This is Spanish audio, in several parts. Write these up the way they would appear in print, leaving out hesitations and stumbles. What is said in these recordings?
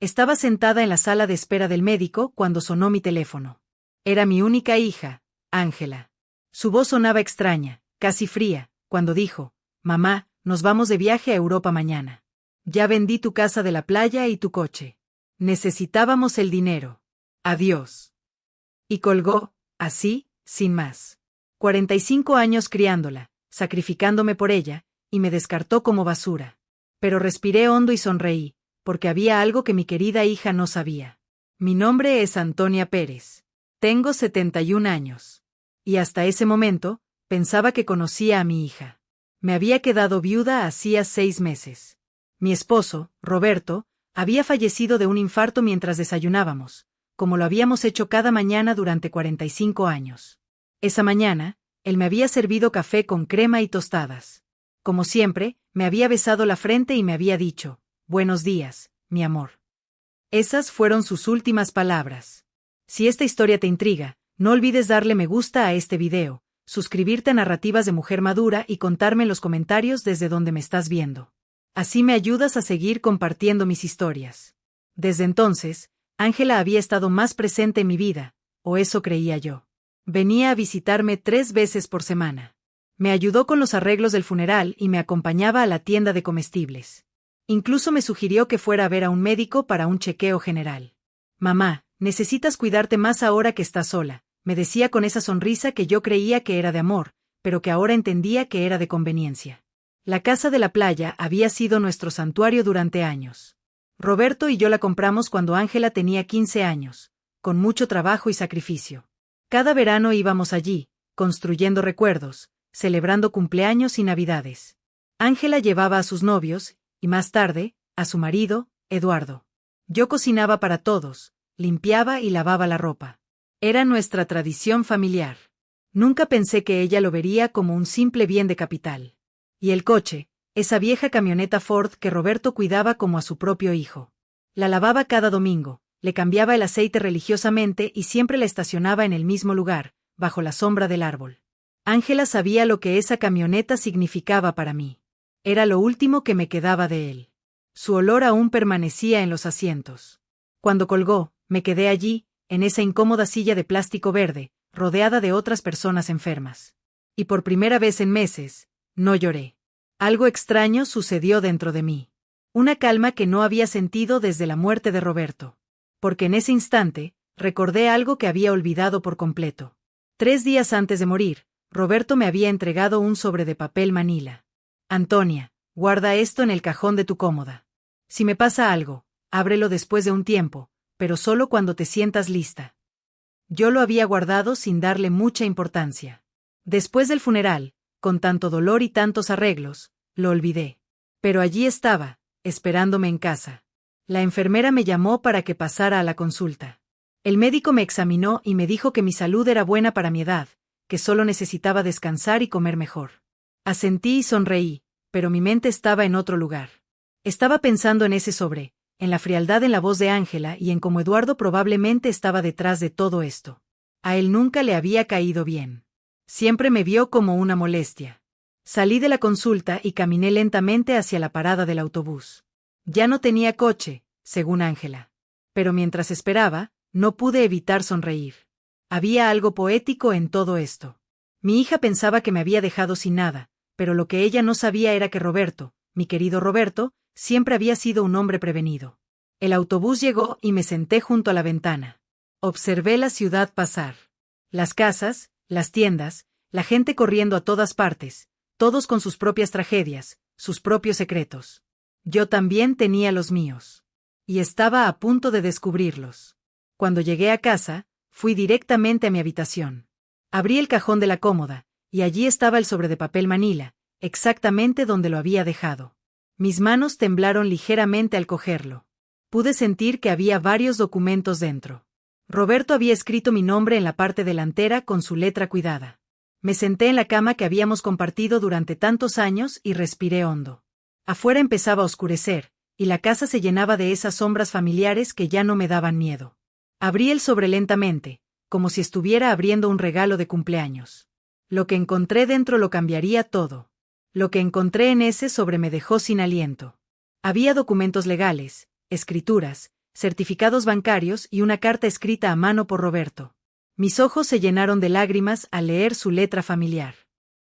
Estaba sentada en la sala de espera del médico cuando sonó mi teléfono. Era mi única hija, Ángela. Su voz sonaba extraña, casi fría, cuando dijo: «Mamá, nos vamos de viaje a Europa mañana. Ya vendí tu casa de la playa y tu coche. Necesitábamos el dinero. Adiós». Y colgó, así, sin más. 45 años criándola, sacrificándome por ella, y me descartó como basura. Pero respiré hondo y sonreí, porque había algo que mi querida hija no sabía. Mi nombre es Antonia Pérez. Tengo 71 años. Y hasta ese momento, pensaba que conocía a mi hija. Me había quedado viuda hacía 6 meses. Mi esposo, Roberto, había fallecido de un infarto mientras desayunábamos, como lo habíamos hecho cada mañana durante 45 años. Esa mañana, él me había servido café con crema y tostadas. Como siempre, me había besado la frente y me había dicho: «Buenos días, mi amor». Esas fueron sus últimas palabras. Si esta historia te intriga, no olvides darle me gusta a este video, suscribirte a Narrativas de Mujer Madura y contarme en los comentarios desde donde me estás viendo. Así me ayudas a seguir compartiendo mis historias. Desde entonces, Ángela había estado más presente en mi vida, o eso creía yo. Venía a visitarme 3 veces por semana. Me ayudó con los arreglos del funeral y me acompañaba a la tienda de comestibles. Incluso me sugirió que fuera a ver a un médico para un chequeo general. «Mamá, necesitas cuidarte más ahora que estás sola», me decía con esa sonrisa que yo creía que era de amor, pero que ahora entendía que era de conveniencia. La casa de la playa había sido nuestro santuario durante años. Roberto y yo la compramos cuando Ángela tenía 15 años, con mucho trabajo y sacrificio. Cada verano íbamos allí, construyendo recuerdos, celebrando cumpleaños y navidades. Ángela llevaba a sus novios, y más tarde, a su marido, Eduardo. Yo cocinaba para todos, limpiaba y lavaba la ropa. Era nuestra tradición familiar. Nunca pensé que ella lo vería como un simple bien de capital. Y el coche, esa vieja camioneta Ford que Roberto cuidaba como a su propio hijo. La lavaba cada domingo, le cambiaba el aceite religiosamente y siempre la estacionaba en el mismo lugar, bajo la sombra del árbol. Ángela sabía lo que esa camioneta significaba para mí. Era lo último que me quedaba de él. Su olor aún permanecía en los asientos. Cuando colgó, me quedé allí, en esa incómoda silla de plástico verde, rodeada de otras personas enfermas. Y por primera vez en meses, no lloré. Algo extraño sucedió dentro de mí. Una calma que no había sentido desde la muerte de Roberto. Porque en ese instante, recordé algo que había olvidado por completo. 3 días antes de morir, Roberto me había entregado un sobre de papel manila. «Antonia, guarda esto en el cajón de tu cómoda. Si me pasa algo, ábrelo después de un tiempo, pero solo cuando te sientas lista». Yo lo había guardado sin darle mucha importancia. Después del funeral, con tanto dolor y tantos arreglos, lo olvidé. Pero allí estaba, esperándome en casa. La enfermera me llamó para que pasara a la consulta. El médico me examinó y me dijo que mi salud era buena para mi edad, que solo necesitaba descansar y comer mejor. Asentí y sonreí, pero mi mente estaba en otro lugar. Estaba pensando en ese sobre, en la frialdad en la voz de Ángela y en cómo Eduardo probablemente estaba detrás de todo esto. A él nunca le había caído bien. Siempre me vio como una molestia. Salí de la consulta y caminé lentamente hacia la parada del autobús. Ya no tenía coche, según Ángela. Pero mientras esperaba, no pude evitar sonreír. Había algo poético en todo esto. Mi hija pensaba que me había dejado sin nada, pero lo que ella no sabía era que Roberto, mi querido Roberto, siempre había sido un hombre prevenido. El autobús llegó y me senté junto a la ventana. Observé la ciudad pasar. Las casas, las tiendas, la gente corriendo a todas partes, todos con sus propias tragedias, sus propios secretos. Yo también tenía los míos. Y estaba a punto de descubrirlos. Cuando llegué a casa, fui directamente a mi habitación. Abrí el cajón de la cómoda, y allí estaba el sobre de papel manila, exactamente donde lo había dejado. Mis manos temblaron ligeramente al cogerlo. Pude sentir que había varios documentos dentro. Roberto había escrito mi nombre en la parte delantera con su letra cuidada. Me senté en la cama que habíamos compartido durante tantos años y respiré hondo. Afuera empezaba a oscurecer, y la casa se llenaba de esas sombras familiares que ya no me daban miedo. Abrí el sobre lentamente, como si estuviera abriendo un regalo de cumpleaños. Lo que encontré dentro lo cambiaría todo. Lo que encontré en ese sobre me dejó sin aliento. Había documentos legales, escrituras, certificados bancarios y una carta escrita a mano por Roberto. Mis ojos se llenaron de lágrimas al leer su letra familiar.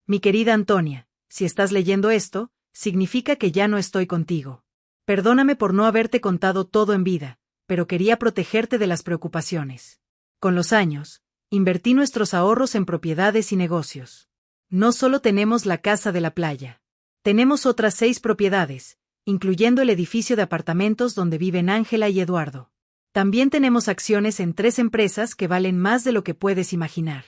Mi querida Antonia, si estás leyendo esto, significa que ya no estoy contigo. Perdóname por no haberte contado todo en vida, pero quería protegerte de las preocupaciones. Con los años, invertí nuestros ahorros en propiedades y negocios. No solo tenemos la casa de la playa. Tenemos otras 6 propiedades, incluyendo el edificio de apartamentos donde viven Ángela y Eduardo. También tenemos acciones en 3 empresas que valen más de lo que puedes imaginar.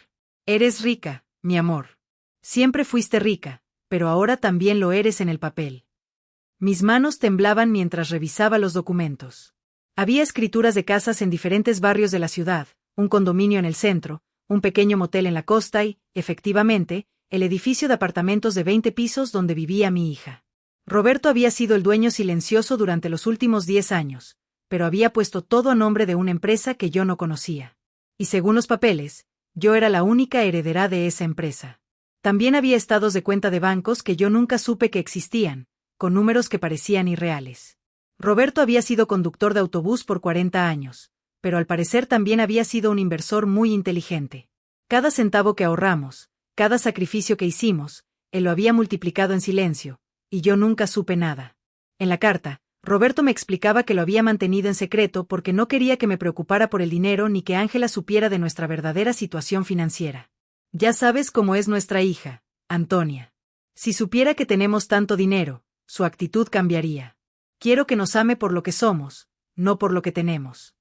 Eres rica, mi amor. Siempre fuiste rica, pero ahora también lo eres en el papel. Mis manos temblaban mientras revisaba los documentos. Había escrituras de casas en diferentes barrios de la ciudad, un condominio en el centro, un pequeño motel en la costa y, efectivamente, el edificio de apartamentos de 20 pisos donde vivía mi hija. Roberto había sido el dueño silencioso durante los últimos 10 años, pero había puesto todo a nombre de una empresa que yo no conocía. Y según los papeles, yo era la única heredera de esa empresa. También había estados de cuenta de bancos que yo nunca supe que existían, con números que parecían irreales. Roberto había sido conductor de autobús por 40 años, pero al parecer también había sido un inversor muy inteligente. Cada centavo que ahorramos, cada sacrificio que hicimos, él lo había multiplicado en silencio, y yo nunca supe nada. En la carta, Roberto me explicaba que lo había mantenido en secreto porque no quería que me preocupara por el dinero ni que Ángela supiera de nuestra verdadera situación financiera. Ya sabes cómo es nuestra hija, Antonia. Si supiera que tenemos tanto dinero, su actitud cambiaría. Quiero que nos ame por lo que somos, no por lo que tenemos.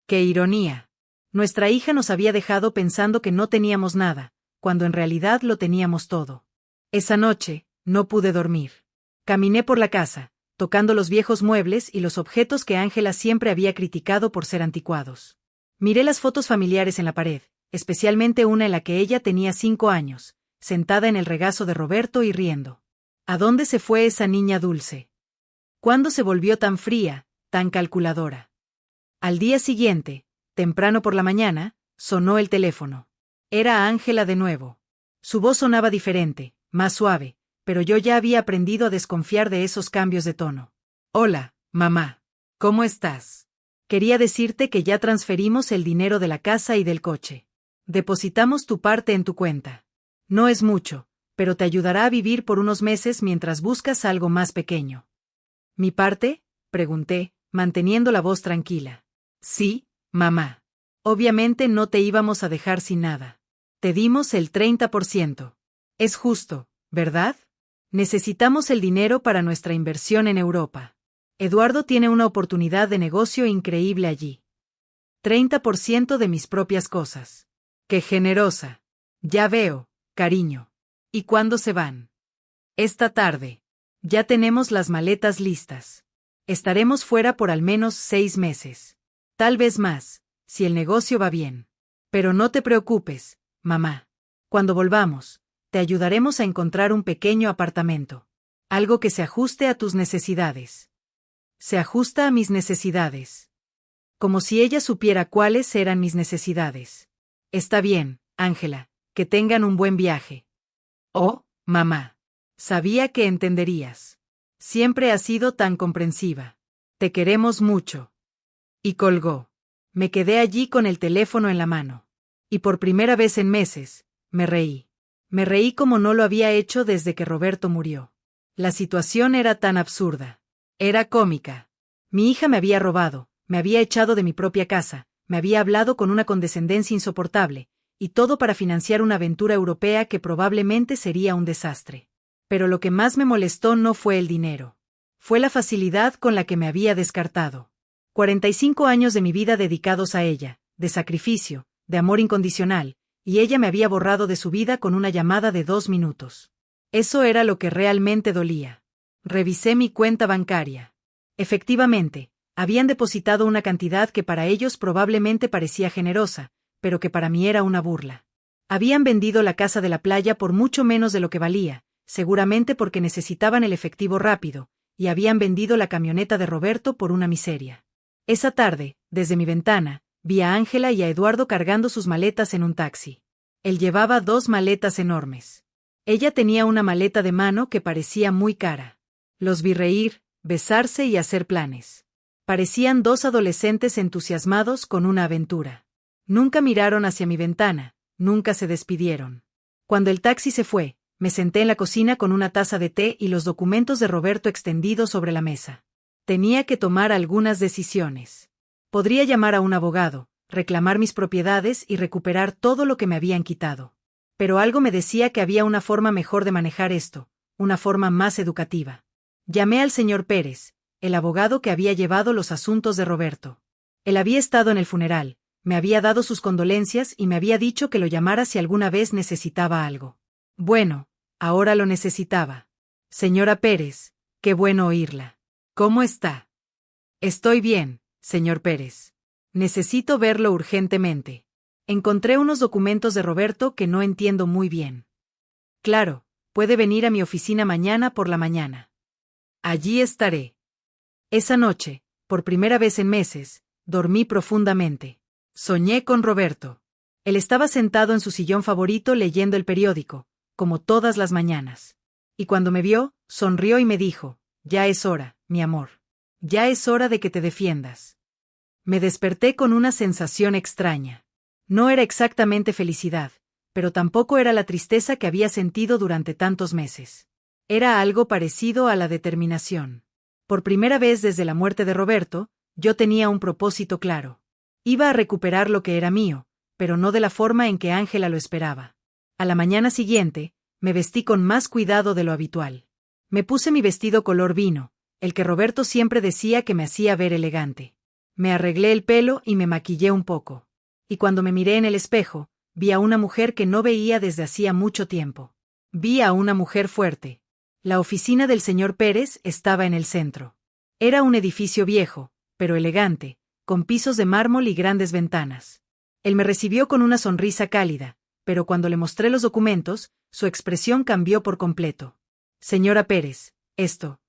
¡Qué ironía! Nuestra hija nos había dejado pensando que no teníamos nada, cuando en realidad lo teníamos todo. Esa noche, no pude dormir. Caminé por la casa, tocando los viejos muebles y los objetos que Ángela siempre había criticado por ser anticuados. Miré las fotos familiares en la pared, especialmente una en la que ella tenía 5 años, sentada en el regazo de Roberto y riendo. ¿A dónde se fue esa niña dulce? ¿Cuándo se volvió tan fría, tan calculadora? Al día siguiente, temprano por la mañana, sonó el teléfono. Era Ángela de nuevo. Su voz sonaba diferente, más suave, pero yo ya había aprendido a desconfiar de esos cambios de tono. Hola, mamá. ¿Cómo estás? Quería decirte que ya transferimos el dinero de la casa y del coche. Depositamos tu parte en tu cuenta. No es mucho, pero te ayudará a vivir por unos meses mientras buscas algo más pequeño. ¿Mi parte? Pregunté, manteniendo la voz tranquila. Sí, mamá. Obviamente no te íbamos a dejar sin nada. Te dimos el 30%. Es justo, ¿verdad? Necesitamos el dinero para nuestra inversión en Europa. Eduardo tiene una oportunidad de negocio increíble allí. 30% de mis propias cosas. ¡Qué generosa! Ya veo, cariño. ¿Y cuándo se van? Esta tarde. Ya tenemos las maletas listas. Estaremos fuera por al menos 6 meses. Tal vez más, si el negocio va bien. Pero no te preocupes, mamá. Cuando volvamos, te ayudaremos a encontrar un pequeño apartamento. Algo que se ajuste a tus necesidades. Se ajusta a mis necesidades. Como si ella supiera cuáles eran mis necesidades. Está bien, Ángela, que tengan un buen viaje. Oh, mamá. Sabía que entenderías. Siempre has sido tan comprensiva. Te queremos mucho. Y colgó. Me quedé allí con el teléfono en la mano. Y por primera vez en meses, me reí. Me reí como no lo había hecho desde que Roberto murió. La situación era tan absurda. Era cómica. Mi hija me había robado, me había echado de mi propia casa, me había hablado con una condescendencia insoportable, y todo para financiar una aventura europea que probablemente sería un desastre. Pero lo que más me molestó no fue el dinero. Fue la facilidad con la que me había descartado. 45 años de mi vida dedicados a ella, de sacrificio, de amor incondicional, y ella me había borrado de su vida con una llamada de 2 minutos. Eso era lo que realmente dolía. Revisé mi cuenta bancaria. Efectivamente, habían depositado una cantidad que para ellos probablemente parecía generosa, pero que para mí era una burla. Habían vendido la casa de la playa por mucho menos de lo que valía, seguramente porque necesitaban el efectivo rápido, y habían vendido la camioneta de Roberto por una miseria. Esa tarde, desde mi ventana, vi a Ángela y a Eduardo cargando sus maletas en un taxi. Él llevaba 2 maletas enormes. Ella tenía una maleta de mano que parecía muy cara. Los vi reír, besarse y hacer planes. Parecían dos adolescentes entusiasmados con una aventura. Nunca miraron hacia mi ventana, nunca se despidieron. Cuando el taxi se fue, me senté en la cocina con una taza de té y los documentos de Roberto extendidos sobre la mesa. Tenía que tomar algunas decisiones. Podría llamar a un abogado, reclamar mis propiedades y recuperar todo lo que me habían quitado. Pero algo me decía que había una forma mejor de manejar esto, una forma más educativa. Llamé al señor Pérez, el abogado que había llevado los asuntos de Roberto. Él había estado en el funeral, me había dado sus condolencias y me había dicho que lo llamara si alguna vez necesitaba algo. Bueno, ahora lo necesitaba. Señora Pérez, qué bueno oírla. ¿Cómo está? Estoy bien, señor Pérez. Necesito verlo urgentemente. Encontré unos documentos de Roberto que no entiendo muy bien. Claro, puede venir a mi oficina mañana por la mañana. Allí estaré. Esa noche, por primera vez en meses, dormí profundamente. Soñé con Roberto. Él estaba sentado en su sillón favorito leyendo el periódico, como todas las mañanas. Y cuando me vio, sonrió y me dijo, «Ya es hora, mi amor. Ya es hora de que te defiendas». Me desperté con una sensación extraña. No era exactamente felicidad, pero tampoco era la tristeza que había sentido durante tantos meses. Era algo parecido a la determinación. Por primera vez desde la muerte de Roberto, yo tenía un propósito claro. Iba a recuperar lo que era mío, pero no de la forma en que Ángela lo esperaba. A la mañana siguiente, me vestí con más cuidado de lo habitual. Me puse mi vestido color vino, el que Roberto siempre decía que me hacía ver elegante. Me arreglé el pelo y me maquillé un poco. Y cuando me miré en el espejo, vi a una mujer que no veía desde hacía mucho tiempo. Vi a una mujer fuerte. La oficina del señor Pérez estaba en el centro. Era un edificio viejo, pero elegante, con pisos de mármol y grandes ventanas. Él me recibió con una sonrisa cálida, pero cuando le mostré los documentos, su expresión cambió por completo. Señora Pérez, esto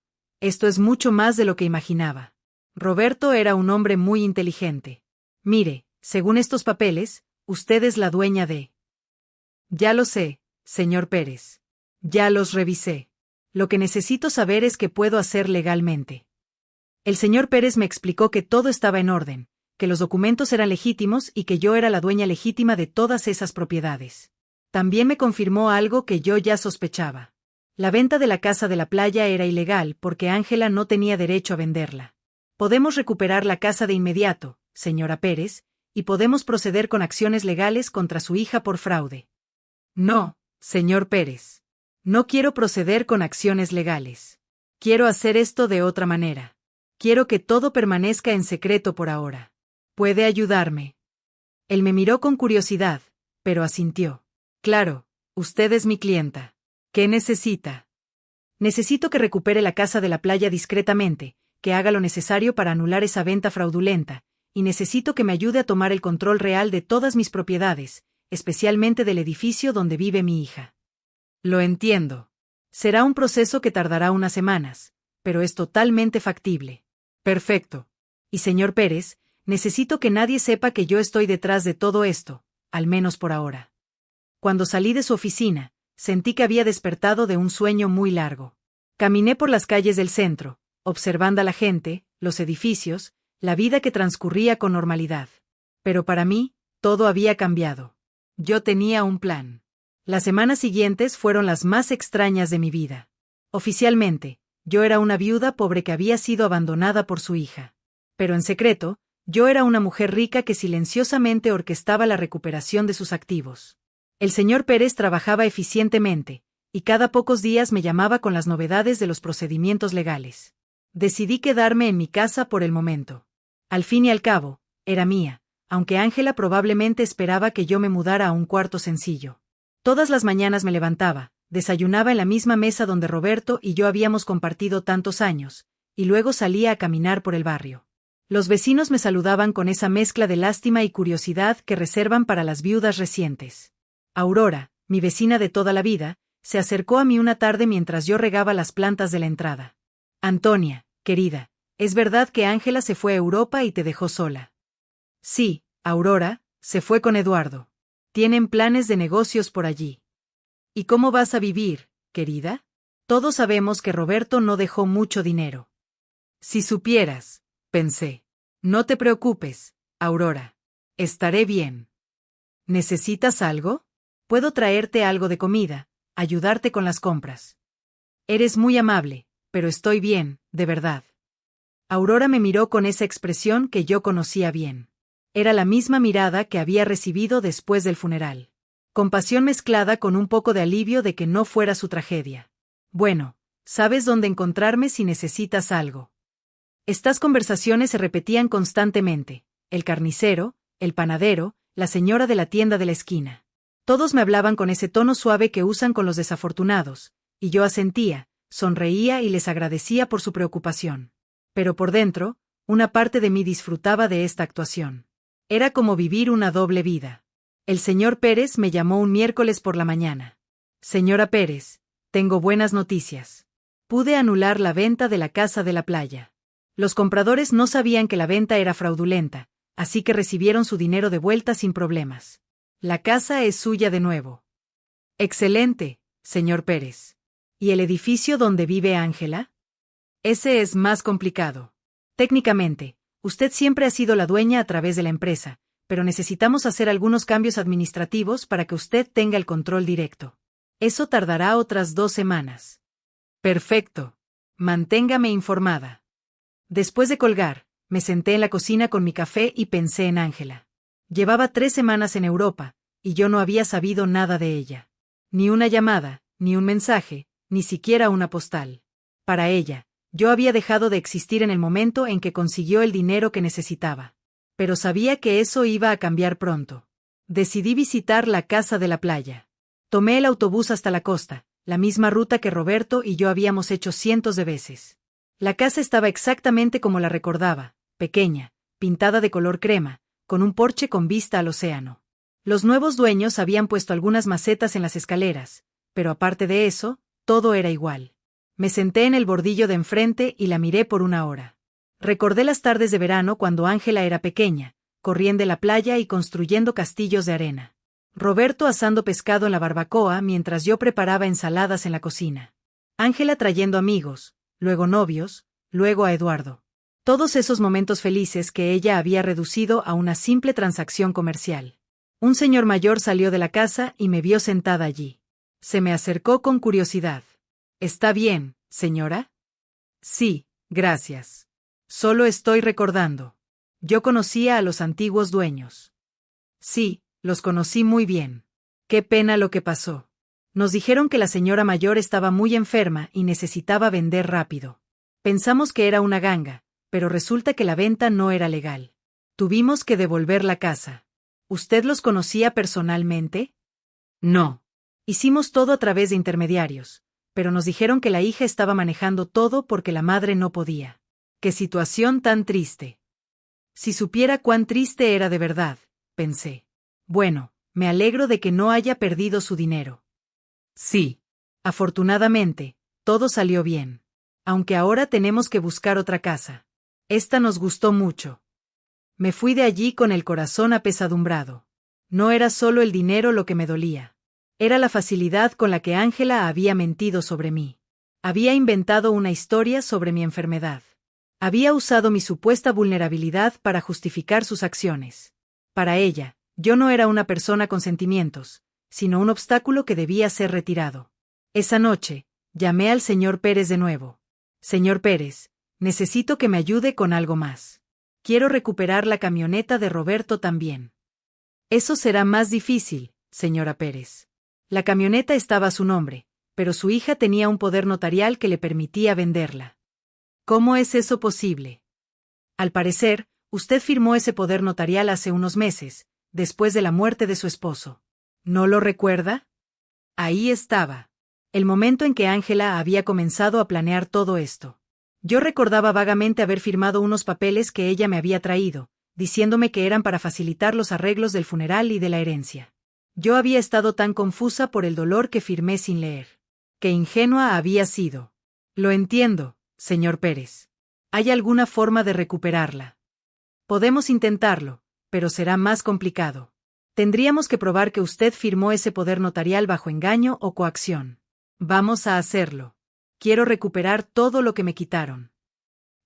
es mucho más de lo que imaginaba. Roberto era un hombre muy inteligente. Mire, según estos papeles, usted es la dueña de... Ya lo sé, señor Pérez. Ya los revisé. Lo que necesito saber es qué puedo hacer legalmente. El señor Pérez me explicó que todo estaba en orden, que los documentos eran legítimos y que yo era la dueña legítima de todas esas propiedades. También me confirmó algo que yo ya sospechaba. La venta de la casa de la playa era ilegal porque Ángela no tenía derecho a venderla. Podemos recuperar la casa de inmediato, señora Pérez, y podemos proceder con acciones legales contra su hija por fraude. No, señor Pérez. No quiero proceder con acciones legales. Quiero hacer esto de otra manera. Quiero que todo permanezca en secreto por ahora. ¿Puede ayudarme? Él me miró con curiosidad, pero asintió. Claro, usted es mi clienta. ¿Qué necesita? Necesito que recupere la casa de la playa discretamente, que haga lo necesario para anular esa venta fraudulenta, y necesito que me ayude a tomar el control real de todas mis propiedades, especialmente del edificio donde vive mi hija. Lo entiendo. Será un proceso que tardará unas semanas, pero es totalmente factible. Perfecto. Y señor Pérez, necesito que nadie sepa que yo estoy detrás de todo esto, al menos por ahora. Cuando salí de su oficina, sentí que había despertado de un sueño muy largo. Caminé por las calles del centro, observando a la gente, los edificios, la vida que transcurría con normalidad. Pero para mí, todo había cambiado. Yo tenía un plan. Las semanas siguientes fueron las más extrañas de mi vida. Oficialmente, yo era una viuda pobre que había sido abandonada por su hija. Pero en secreto, yo era una mujer rica que silenciosamente orquestaba la recuperación de sus activos. El señor Pérez trabajaba eficientemente, y cada pocos días me llamaba con las novedades de los procedimientos legales. Decidí quedarme en mi casa por el momento. Al fin y al cabo, era mía, aunque Ángela probablemente esperaba que yo me mudara a un cuarto sencillo. Todas las mañanas me levantaba, desayunaba en la misma mesa donde Roberto y yo habíamos compartido tantos años, y luego salía a caminar por el barrio. Los vecinos me saludaban con esa mezcla de lástima y curiosidad que reservan para las viudas recientes. Aurora, mi vecina de toda la vida, se acercó a mí una tarde mientras yo regaba las plantas de la entrada. Antonia, querida, ¿es verdad que Ángela se fue a Europa y te dejó sola? Sí, Aurora, se fue con Eduardo. Tienen planes de negocios por allí. ¿Y cómo vas a vivir, querida? Todos sabemos que Roberto no dejó mucho dinero. Si supieras, pensé. No te preocupes, Aurora. Estaré bien. ¿Necesitas algo? Puedo traerte algo de comida, ayudarte con las compras. Eres muy amable, pero estoy bien, de verdad. Aurora me miró con esa expresión que yo conocía bien. Era la misma mirada que había recibido después del funeral. Compasión mezclada con un poco de alivio de que no fuera su tragedia. Bueno, sabes dónde encontrarme si necesitas algo. Estas conversaciones se repetían constantemente. El carnicero, el panadero, la señora de la tienda de la esquina. Todos me hablaban con ese tono suave que usan con los desafortunados, y yo asentía, sonreía y les agradecía por su preocupación. Pero por dentro, una parte de mí disfrutaba de esta actuación. Era como vivir una doble vida. El señor Pérez me llamó un miércoles por la mañana. Señora Pérez, tengo buenas noticias. Pude anular la venta de la casa de la playa. Los compradores no sabían que la venta era fraudulenta, así que recibieron su dinero de vuelta sin problemas. La casa es suya de nuevo. Excelente, señor Pérez. ¿Y el edificio donde vive Ángela? Ese es más complicado. Técnicamente, usted siempre ha sido la dueña a través de la empresa, pero necesitamos hacer algunos cambios administrativos para que usted tenga el control directo. Eso tardará otras 2 semanas. Perfecto. Manténgame informada. Después de colgar, me senté en la cocina con mi café y pensé en Ángela. Llevaba 3 semanas en Europa, y yo no había sabido nada de ella. Ni una llamada, ni un mensaje, ni siquiera una postal. Para ella, yo había dejado de existir en el momento en que consiguió el dinero que necesitaba. Pero sabía que eso iba a cambiar pronto. Decidí visitar la casa de la playa. Tomé el autobús hasta la costa, la misma ruta que Roberto y yo habíamos hecho cientos de veces. La casa estaba exactamente como la recordaba, pequeña, pintada de color crema, con un porche con vista al océano. Los nuevos dueños habían puesto algunas macetas en las escaleras, pero aparte de eso, todo era igual. Me senté en el bordillo de enfrente y la miré por 1 hora. Recordé las tardes de verano cuando Ángela era pequeña, corriendo en la playa y construyendo castillos de arena. Roberto asando pescado en la barbacoa mientras yo preparaba ensaladas en la cocina. Ángela trayendo amigos, luego novios, luego a Eduardo. Todos esos momentos felices que ella había reducido a una simple transacción comercial. Un señor mayor salió de la casa y me vio sentada allí. Se me acercó con curiosidad. ¿Está bien, señora? Sí, gracias. Solo estoy recordando. Yo conocía a los antiguos dueños. Sí, los conocí muy bien. Qué pena lo que pasó. Nos dijeron que la señora mayor estaba muy enferma y necesitaba vender rápido. Pensamos que era una ganga, pero resulta que la venta no era legal. Tuvimos que devolver la casa. ¿Usted los conocía personalmente? No. Hicimos todo a través de intermediarios, pero nos dijeron que la hija estaba manejando todo porque la madre no podía. ¡Qué situación tan triste! Si supiera cuán triste era de verdad, pensé. Bueno, me alegro de que no haya perdido su dinero. Sí. Afortunadamente, todo salió bien. Aunque ahora tenemos que buscar otra casa. Esta nos gustó mucho. Me fui de allí con el corazón apesadumbrado. No era solo el dinero lo que me dolía. Era la facilidad con la que Ángela había mentido sobre mí. Había inventado una historia sobre mi enfermedad. Había usado mi supuesta vulnerabilidad para justificar sus acciones. Para ella, yo no era una persona con sentimientos, sino un obstáculo que debía ser retirado. Esa noche, llamé al señor Pérez de nuevo. Señor Pérez, necesito que me ayude con algo más. Quiero recuperar la camioneta de Roberto también. Eso será más difícil, señora Pérez. La camioneta estaba a su nombre, pero su hija tenía un poder notarial que le permitía venderla. ¿Cómo es eso posible? Al parecer, usted firmó ese poder notarial hace unos meses, después de la muerte de su esposo. ¿No lo recuerda? Ahí estaba. El momento en que Ángela había comenzado a planear todo esto. Yo recordaba vagamente haber firmado unos papeles que ella me había traído, diciéndome que eran para facilitar los arreglos del funeral y de la herencia. Yo había estado tan confusa por el dolor que firmé sin leer. Qué ingenua había sido. Lo entiendo, señor Pérez. ¿Hay alguna forma de recuperarla? Podemos intentarlo, pero será más complicado. Tendríamos que probar que usted firmó ese poder notarial bajo engaño o coacción. Vamos a hacerlo. Quiero recuperar todo lo que me quitaron.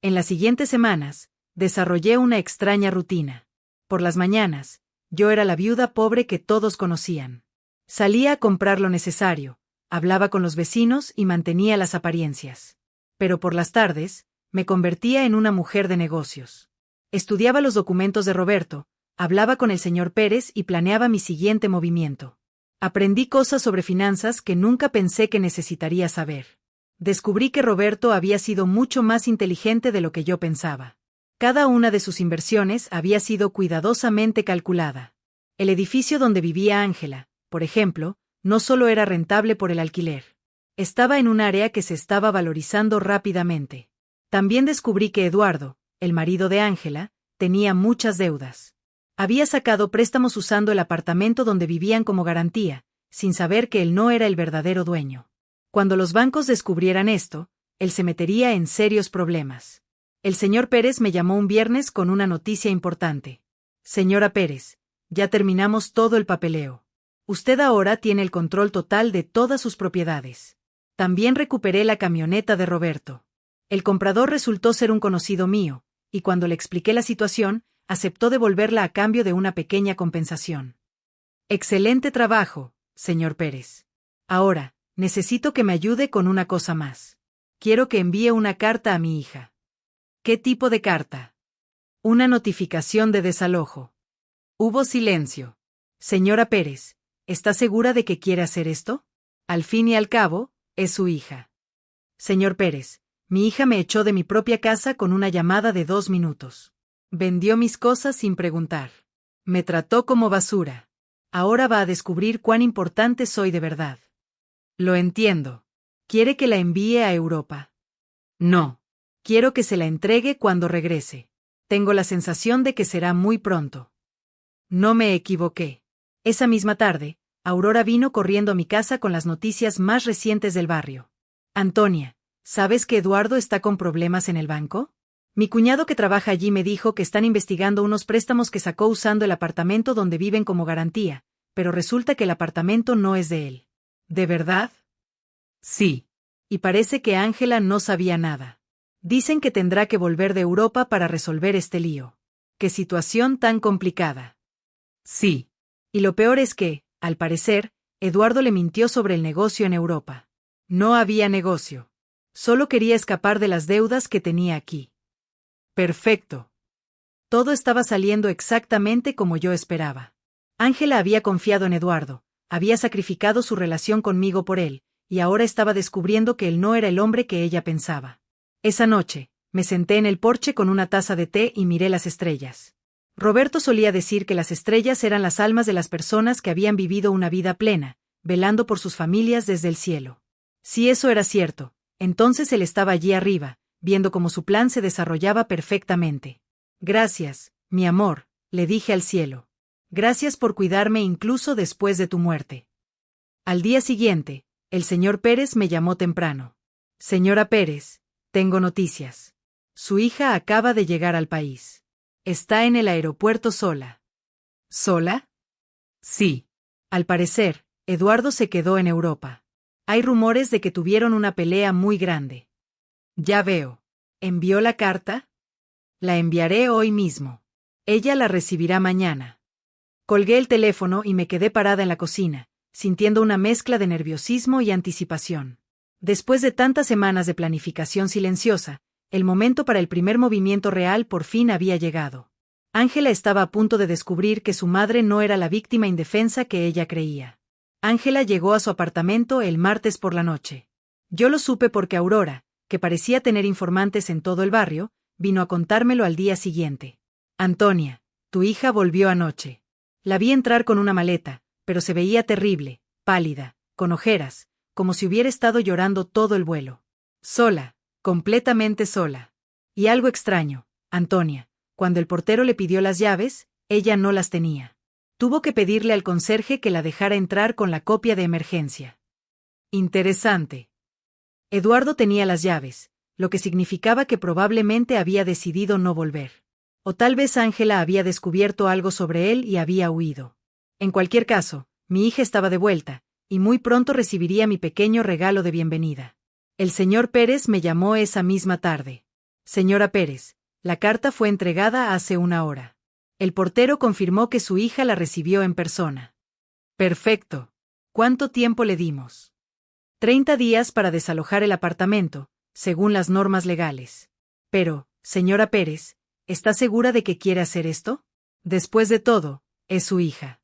En las siguientes semanas, Desarrollé una extraña rutina. Por las mañanas, yo era la viuda pobre que todos conocían. Salía a comprar lo necesario, hablaba con los vecinos y mantenía las apariencias. Pero por las tardes, me convertía en una mujer de negocios. Estudiaba los documentos de Roberto, hablaba con el señor Pérez y planeaba mi siguiente movimiento. Aprendí cosas sobre finanzas que nunca pensé que necesitaría saber. Descubrí que Roberto había sido mucho más inteligente de lo que yo pensaba. Cada una de sus inversiones había sido cuidadosamente calculada. El edificio donde vivía Ángela, por ejemplo, no solo era rentable por el alquiler. Estaba en un área que se estaba valorizando rápidamente. También descubrí que Eduardo, el marido de Ángela, tenía muchas deudas. Había sacado préstamos usando el apartamento donde vivían como garantía, sin saber que él no era el verdadero dueño. Cuando los bancos descubrieran esto, él se metería en serios problemas. El señor Pérez me llamó un viernes con una noticia importante. Señora Pérez, ya terminamos todo el papeleo. Usted ahora tiene el control total de todas sus propiedades. También recuperé la camioneta de Roberto. El comprador resultó ser un conocido mío, y cuando le expliqué la situación, aceptó devolverla a cambio de una pequeña compensación. Excelente trabajo, señor Pérez. Ahora, necesito que me ayude con una cosa más. Quiero que envíe una carta a mi hija. ¿Qué tipo de carta? Una notificación de desalojo. Hubo silencio. Señora Pérez, ¿está segura de que quiere hacer esto? Al fin y al cabo, es su hija. Señor Pérez, mi hija me echó de mi propia casa con una llamada de 2 minutos. Vendió mis cosas sin preguntar. Me trató como basura. Ahora va a descubrir cuán importante soy de verdad. Lo entiendo. ¿Quiere que la envíe a Europa? No. Quiero que se la entregue cuando regrese. Tengo la sensación de que será muy pronto. No me equivoqué. Esa misma tarde, Aurora vino corriendo a mi casa con las noticias más recientes del barrio. Antonia, ¿sabes que Eduardo está con problemas en el banco? Mi cuñado que trabaja allí me dijo que están investigando unos préstamos que sacó usando el apartamento donde viven como garantía, pero resulta que el apartamento no es de él. ¿De verdad? Sí. Y parece que Ángela no sabía nada. Dicen que tendrá que volver de Europa para resolver este lío. ¡Qué situación tan complicada! Sí. Y lo peor es que, al parecer, Eduardo le mintió sobre el negocio en Europa. No había negocio. Solo quería escapar de las deudas que tenía aquí. Perfecto. Todo estaba saliendo exactamente como yo esperaba. Ángela había confiado en Eduardo, había sacrificado su relación conmigo por él, y ahora estaba descubriendo que él no era el hombre que ella pensaba. Esa noche, me senté en el porche con una taza de té y miré las estrellas. Roberto solía decir que las estrellas eran las almas de las personas que habían vivido una vida plena, velando por sus familias desde el cielo. Si eso era cierto, entonces él estaba allí arriba, viendo cómo su plan se desarrollaba perfectamente. Gracias, mi amor, le dije al cielo. Gracias por cuidarme incluso después de tu muerte. Al día siguiente, el señor Pérez me llamó temprano. Señora Pérez, tengo noticias. Su hija acaba de llegar al país. Está en el aeropuerto sola. ¿Sola? Sí. Al parecer, Eduardo se quedó en Europa. Hay rumores de que tuvieron una pelea muy grande. Ya veo. ¿Envió la carta? La enviaré hoy mismo. Ella la recibirá mañana. Colgué el teléfono y me quedé parada en la cocina, sintiendo una mezcla de nerviosismo y anticipación. Después de tantas semanas de planificación silenciosa, el momento para el primer movimiento real por fin había llegado. Ángela estaba a punto de descubrir que su madre no era la víctima indefensa que ella creía. Ángela llegó a su apartamento el martes por la noche. Yo lo supe porque Aurora, que parecía tener informantes en todo el barrio, vino a contármelo al día siguiente. Antonia, tu hija volvió anoche. La vi entrar con una maleta, pero se veía terrible, pálida, con ojeras, como si hubiera estado llorando todo el vuelo. Sola, completamente sola. Y algo extraño, Antonia, cuando el portero le pidió las llaves, ella no las tenía. Tuvo que pedirle al conserje que la dejara entrar con la copia de emergencia. Interesante. Eduardo tenía las llaves, lo que significaba que probablemente había decidido no volver. O tal vez Ángela había descubierto algo sobre él y había huido. En cualquier caso, mi hija estaba de vuelta, y muy pronto recibiría mi pequeño regalo de bienvenida. El señor Pérez me llamó esa misma tarde. Señora Pérez, La carta fue entregada hace una hora. El portero confirmó que su hija la recibió en persona. Perfecto. ¿Cuánto tiempo le dimos? 30 días para desalojar el apartamento, según las normas legales. Pero, señora Pérez, ¿está segura de que quiere hacer esto? Después de todo, es su hija.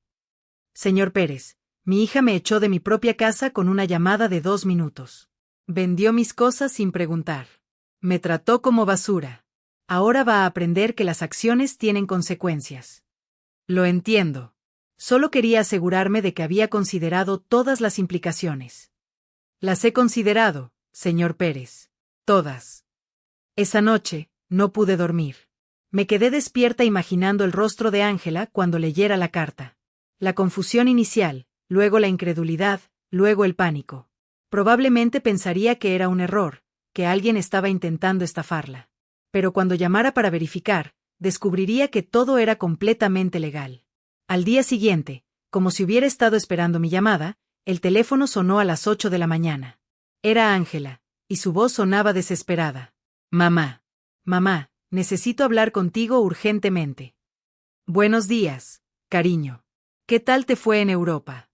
Señor Pérez, mi hija me echó de mi propia casa con una llamada de 2 minutos. Vendió mis cosas sin preguntar. Me trató como basura. Ahora va a aprender que las acciones tienen consecuencias. Lo entiendo. Solo quería asegurarme de que había considerado todas las implicaciones. Las he considerado, señor Pérez. Todas. Esa noche, no pude dormir. Me quedé despierta imaginando el rostro de Ángela cuando leyera la carta. La confusión inicial, luego la incredulidad, luego el pánico. Probablemente pensaría que era un error, que alguien estaba intentando estafarla. Pero cuando llamara para verificar, descubriría que todo era completamente legal. Al día siguiente, como si hubiera estado esperando mi llamada, el teléfono sonó a las 8 de la mañana. Era Ángela, y su voz sonaba desesperada. Mamá. Mamá, necesito hablar contigo urgentemente. Buenos días, cariño. ¿Qué tal te fue en Europa?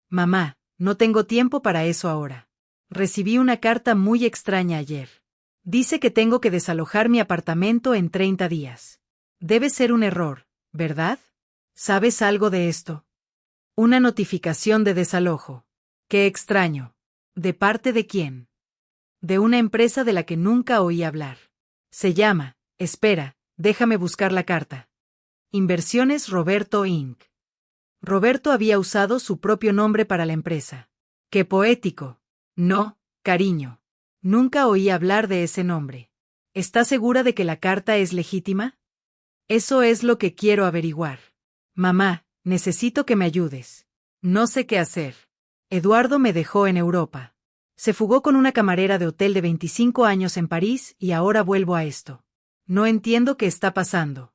Mamá, no tengo tiempo para eso ahora. Recibí una carta muy extraña ayer. Dice que tengo que desalojar mi apartamento en 30 días. Debe ser un error, ¿verdad? ¿Sabes algo de esto? Una notificación de desalojo. Qué extraño. ¿De parte de quién? De una empresa de la que nunca oí hablar. Se llama, espera, déjame buscar la carta. Inversiones Roberto Inc. Roberto había usado su propio nombre para la empresa. ¡Qué poético! No, cariño. Nunca oí hablar de ese nombre. ¿Estás segura de que la carta es legítima? Eso es lo que quiero averiguar. Mamá, necesito que me ayudes. No sé qué hacer. Eduardo me dejó en Europa. Se fugó con una camarera de hotel de 25 años en París y ahora vuelvo a esto. No entiendo qué está pasando.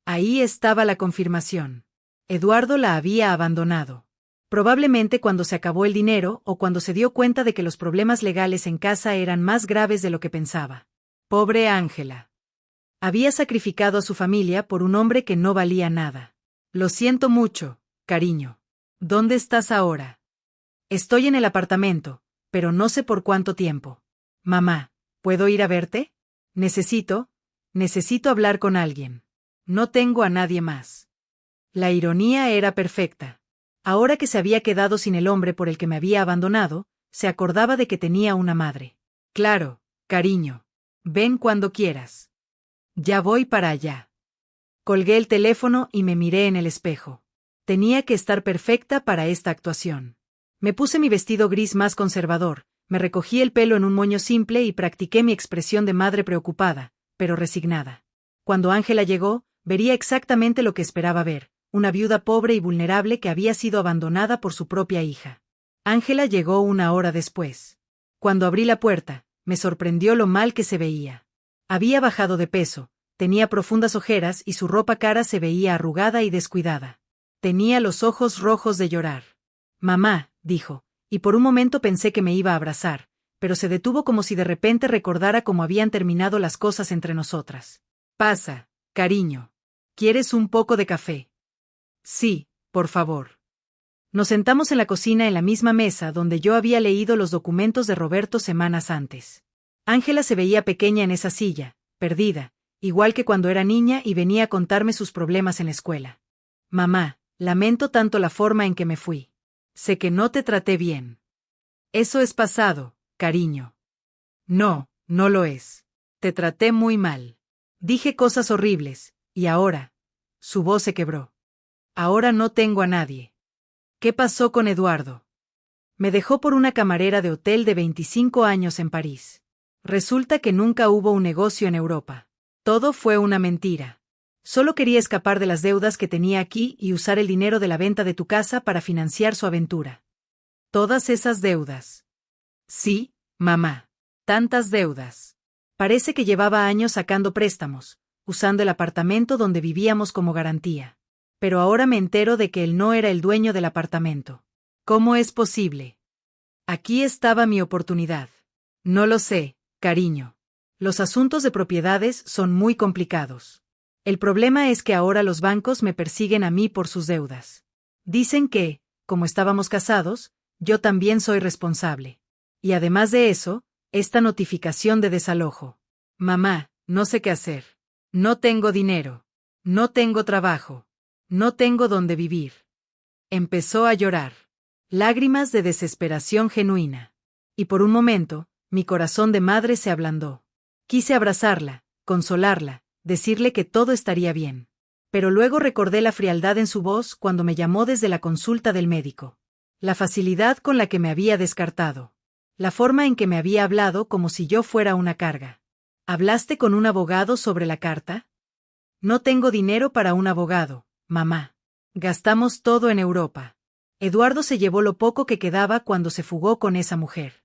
Ahí estaba la confirmación. Eduardo la había abandonado. Probablemente cuando se acabó el dinero o cuando se dio cuenta de que los problemas legales en casa eran más graves de lo que pensaba. Pobre Ángela. Había sacrificado a su familia por un hombre que no valía nada. Lo siento mucho, cariño. ¿Dónde estás ahora? Estoy en el apartamento, pero no sé por cuánto tiempo. Mamá, ¿puedo ir a verte? Necesito hablar con alguien. No tengo a nadie más. La ironía era perfecta. Ahora que se había quedado sin el hombre por el que me había abandonado, se acordaba de que tenía una madre. Claro, cariño. Ven cuando quieras. Ya voy para allá. Colgué el teléfono y me miré en el espejo. Tenía que estar perfecta para esta actuación. Me puse mi vestido gris más conservador, me recogí el pelo en un moño simple y practiqué mi expresión de madre preocupada, pero resignada. Cuando Ángela llegó, vería exactamente lo que esperaba ver. Una viuda pobre y vulnerable que había sido abandonada por su propia hija. Ángela llegó una hora después. Cuando abrí la puerta, me sorprendió lo mal que se veía. Había bajado de peso, tenía profundas ojeras y su ropa cara se veía arrugada y descuidada. Tenía los ojos rojos de llorar. Mamá, dijo, y por un momento pensé que me iba a abrazar, pero se detuvo como si de repente recordara cómo habían terminado las cosas entre nosotras. Pasa, cariño. ¿Quieres un poco de café? Sí, por favor. Nos sentamos en la cocina en la misma mesa donde yo había leído los documentos de Roberto semanas antes. Ángela se veía pequeña en esa silla, perdida, igual que cuando era niña y venía a contarme sus problemas en la escuela. Mamá, lamento tanto la forma en que me fui. Sé que no te traté bien. Eso es pasado, cariño. No, no lo es. Te traté muy mal. Dije cosas horribles, y ahora. Su voz se quebró. Ahora no tengo a nadie. ¿Qué pasó con Eduardo? Me dejó por una camarera de hotel de 25 años en París. Resulta que nunca hubo un negocio en Europa. Todo fue una mentira. Solo quería escapar de las deudas que tenía aquí y usar el dinero de la venta de tu casa para financiar su aventura. Todas esas deudas. Sí, mamá. Tantas deudas. Parece que llevaba años sacando préstamos, usando el apartamento donde vivíamos como garantía. Pero ahora me entero de que él no era el dueño del apartamento. ¿Cómo es posible? Aquí estaba mi oportunidad. No lo sé, cariño. Los asuntos de propiedades son muy complicados. El problema es que ahora los bancos me persiguen a mí por sus deudas. Dicen que, como estábamos casados, yo también soy responsable. Y además de eso, esta notificación de desalojo. Mamá, no sé qué hacer. No tengo dinero. No tengo trabajo. No tengo dónde vivir. Empezó a llorar. Lágrimas de desesperación genuina. Y por un momento, mi corazón de madre se ablandó. Quise abrazarla, consolarla, decirle que todo estaría bien. Pero luego recordé la frialdad en su voz cuando me llamó desde la consulta del médico. La facilidad con la que me había descartado. La forma en que me había hablado como si yo fuera una carga. ¿Hablaste con un abogado sobre la carta? No tengo dinero para un abogado, mamá. Gastamos todo en Europa. Eduardo se llevó lo poco que quedaba cuando se fugó con esa mujer.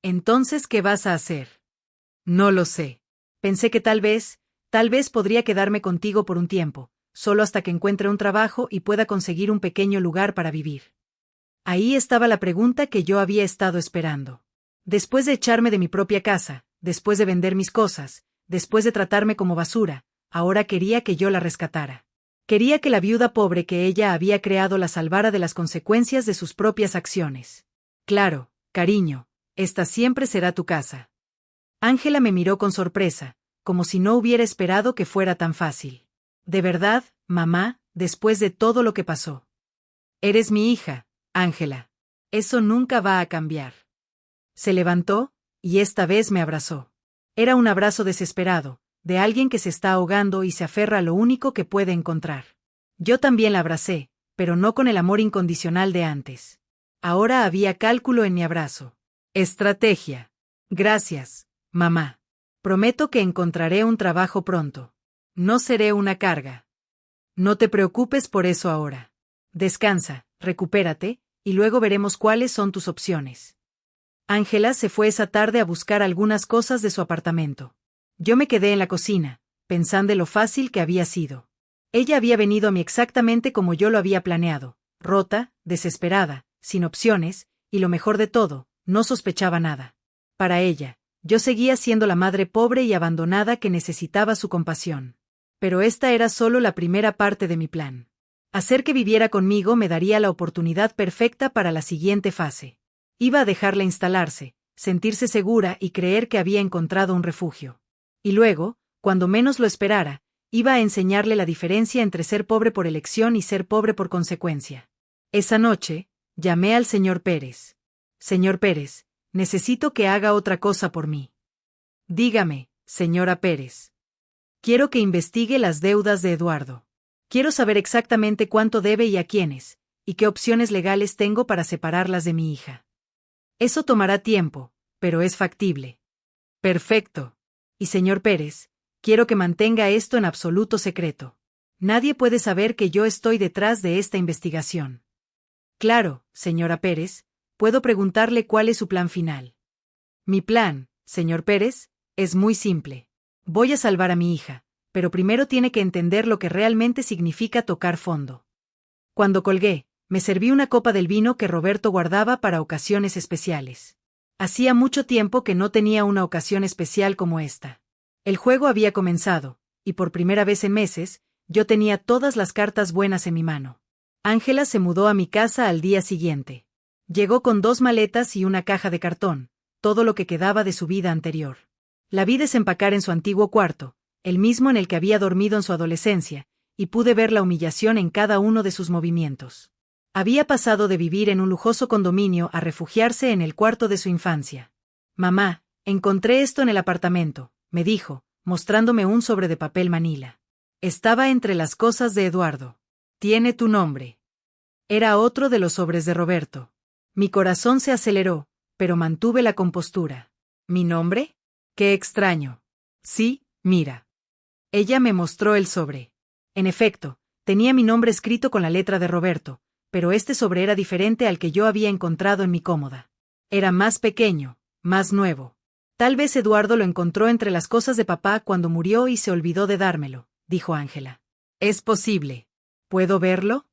Entonces, ¿qué vas a hacer? No lo sé. Pensé que tal vez podría quedarme contigo por un tiempo, solo hasta que encuentre un trabajo y pueda conseguir un pequeño lugar para vivir. Ahí estaba la pregunta que yo había estado esperando. Después de echarme de mi propia casa, después de vender mis cosas, después de tratarme como basura, ahora quería que yo la rescatara. Quería que la viuda pobre que ella había creado la salvara de las consecuencias de sus propias acciones. Claro, cariño, esta siempre será tu casa. Ángela me miró con sorpresa, como si no hubiera esperado que fuera tan fácil. De verdad, mamá, después de todo lo que pasó. Eres mi hija, Ángela. Eso nunca va a cambiar. Se levantó, y esta vez me abrazó. Era un abrazo desesperado, de alguien que se está ahogando y se aferra a lo único que puede encontrar. Yo también la abracé, pero no con el amor incondicional de antes. Ahora había cálculo en mi abrazo. Estrategia. Gracias, mamá. Prometo que encontraré un trabajo pronto. No seré una carga. No te preocupes por eso ahora. Descansa, recupérate, y luego veremos cuáles son tus opciones. Ángela se fue esa tarde a buscar algunas cosas de su apartamento. Yo me quedé en la cocina, pensando en lo fácil que había sido. Ella había venido a mí exactamente como yo lo había planeado, rota, desesperada, sin opciones, y lo mejor de todo, no sospechaba nada. Para ella, yo seguía siendo la madre pobre y abandonada que necesitaba su compasión. Pero esta era solo la primera parte de mi plan. Hacer que viviera conmigo me daría la oportunidad perfecta para la siguiente fase. Iba a dejarla instalarse, sentirse segura y creer que había encontrado un refugio. Y luego, cuando menos lo esperara, iba a enseñarle la diferencia entre ser pobre por elección y ser pobre por consecuencia. Esa noche, llamé al señor Pérez. Señor Pérez, necesito que haga otra cosa por mí. Dígame, señora Pérez. Quiero que investigue las deudas de Eduardo. Quiero saber exactamente cuánto debe y a quiénes, y qué opciones legales tengo para separarlas de mi hija. Eso tomará tiempo, pero es factible. Perfecto. Y señor Pérez, quiero que mantenga esto en absoluto secreto. Nadie puede saber que yo estoy detrás de esta investigación. Claro, señora Pérez, puedo preguntarle cuál es su plan final. Mi plan, señor Pérez, es muy simple. Voy a salvar a mi hija, pero primero tiene que entender lo que realmente significa tocar fondo. Cuando colgué, me serví una copa del vino que Roberto guardaba para ocasiones especiales. Hacía mucho tiempo que no tenía una ocasión especial como esta. El juego había comenzado, y por primera vez en meses, yo tenía todas las cartas buenas en mi mano. Ángela se mudó a mi casa al día siguiente. Llegó con 2 maletas y una caja de cartón, todo lo que quedaba de su vida anterior. La vi desempacar en su antiguo cuarto, el mismo en el que había dormido en su adolescencia, y pude ver la humillación en cada uno de sus movimientos. Había pasado de vivir en un lujoso condominio a refugiarse en el cuarto de su infancia. Mamá, encontré esto en el apartamento, me dijo, mostrándome un sobre de papel manila. Estaba entre las cosas de Eduardo. Tiene tu nombre. Era otro de los sobres de Roberto. Mi corazón se aceleró, pero mantuve la compostura. ¿Mi nombre? ¡Qué extraño! Sí, mira. Ella me mostró el sobre. En efecto, tenía mi nombre escrito con la letra de Roberto, pero este sobre era diferente al que yo había encontrado en mi cómoda. Era más pequeño, más nuevo. Tal vez Eduardo lo encontró entre las cosas de papá cuando murió y se olvidó de dármelo, dijo Ángela. Es posible. ¿Puedo verlo?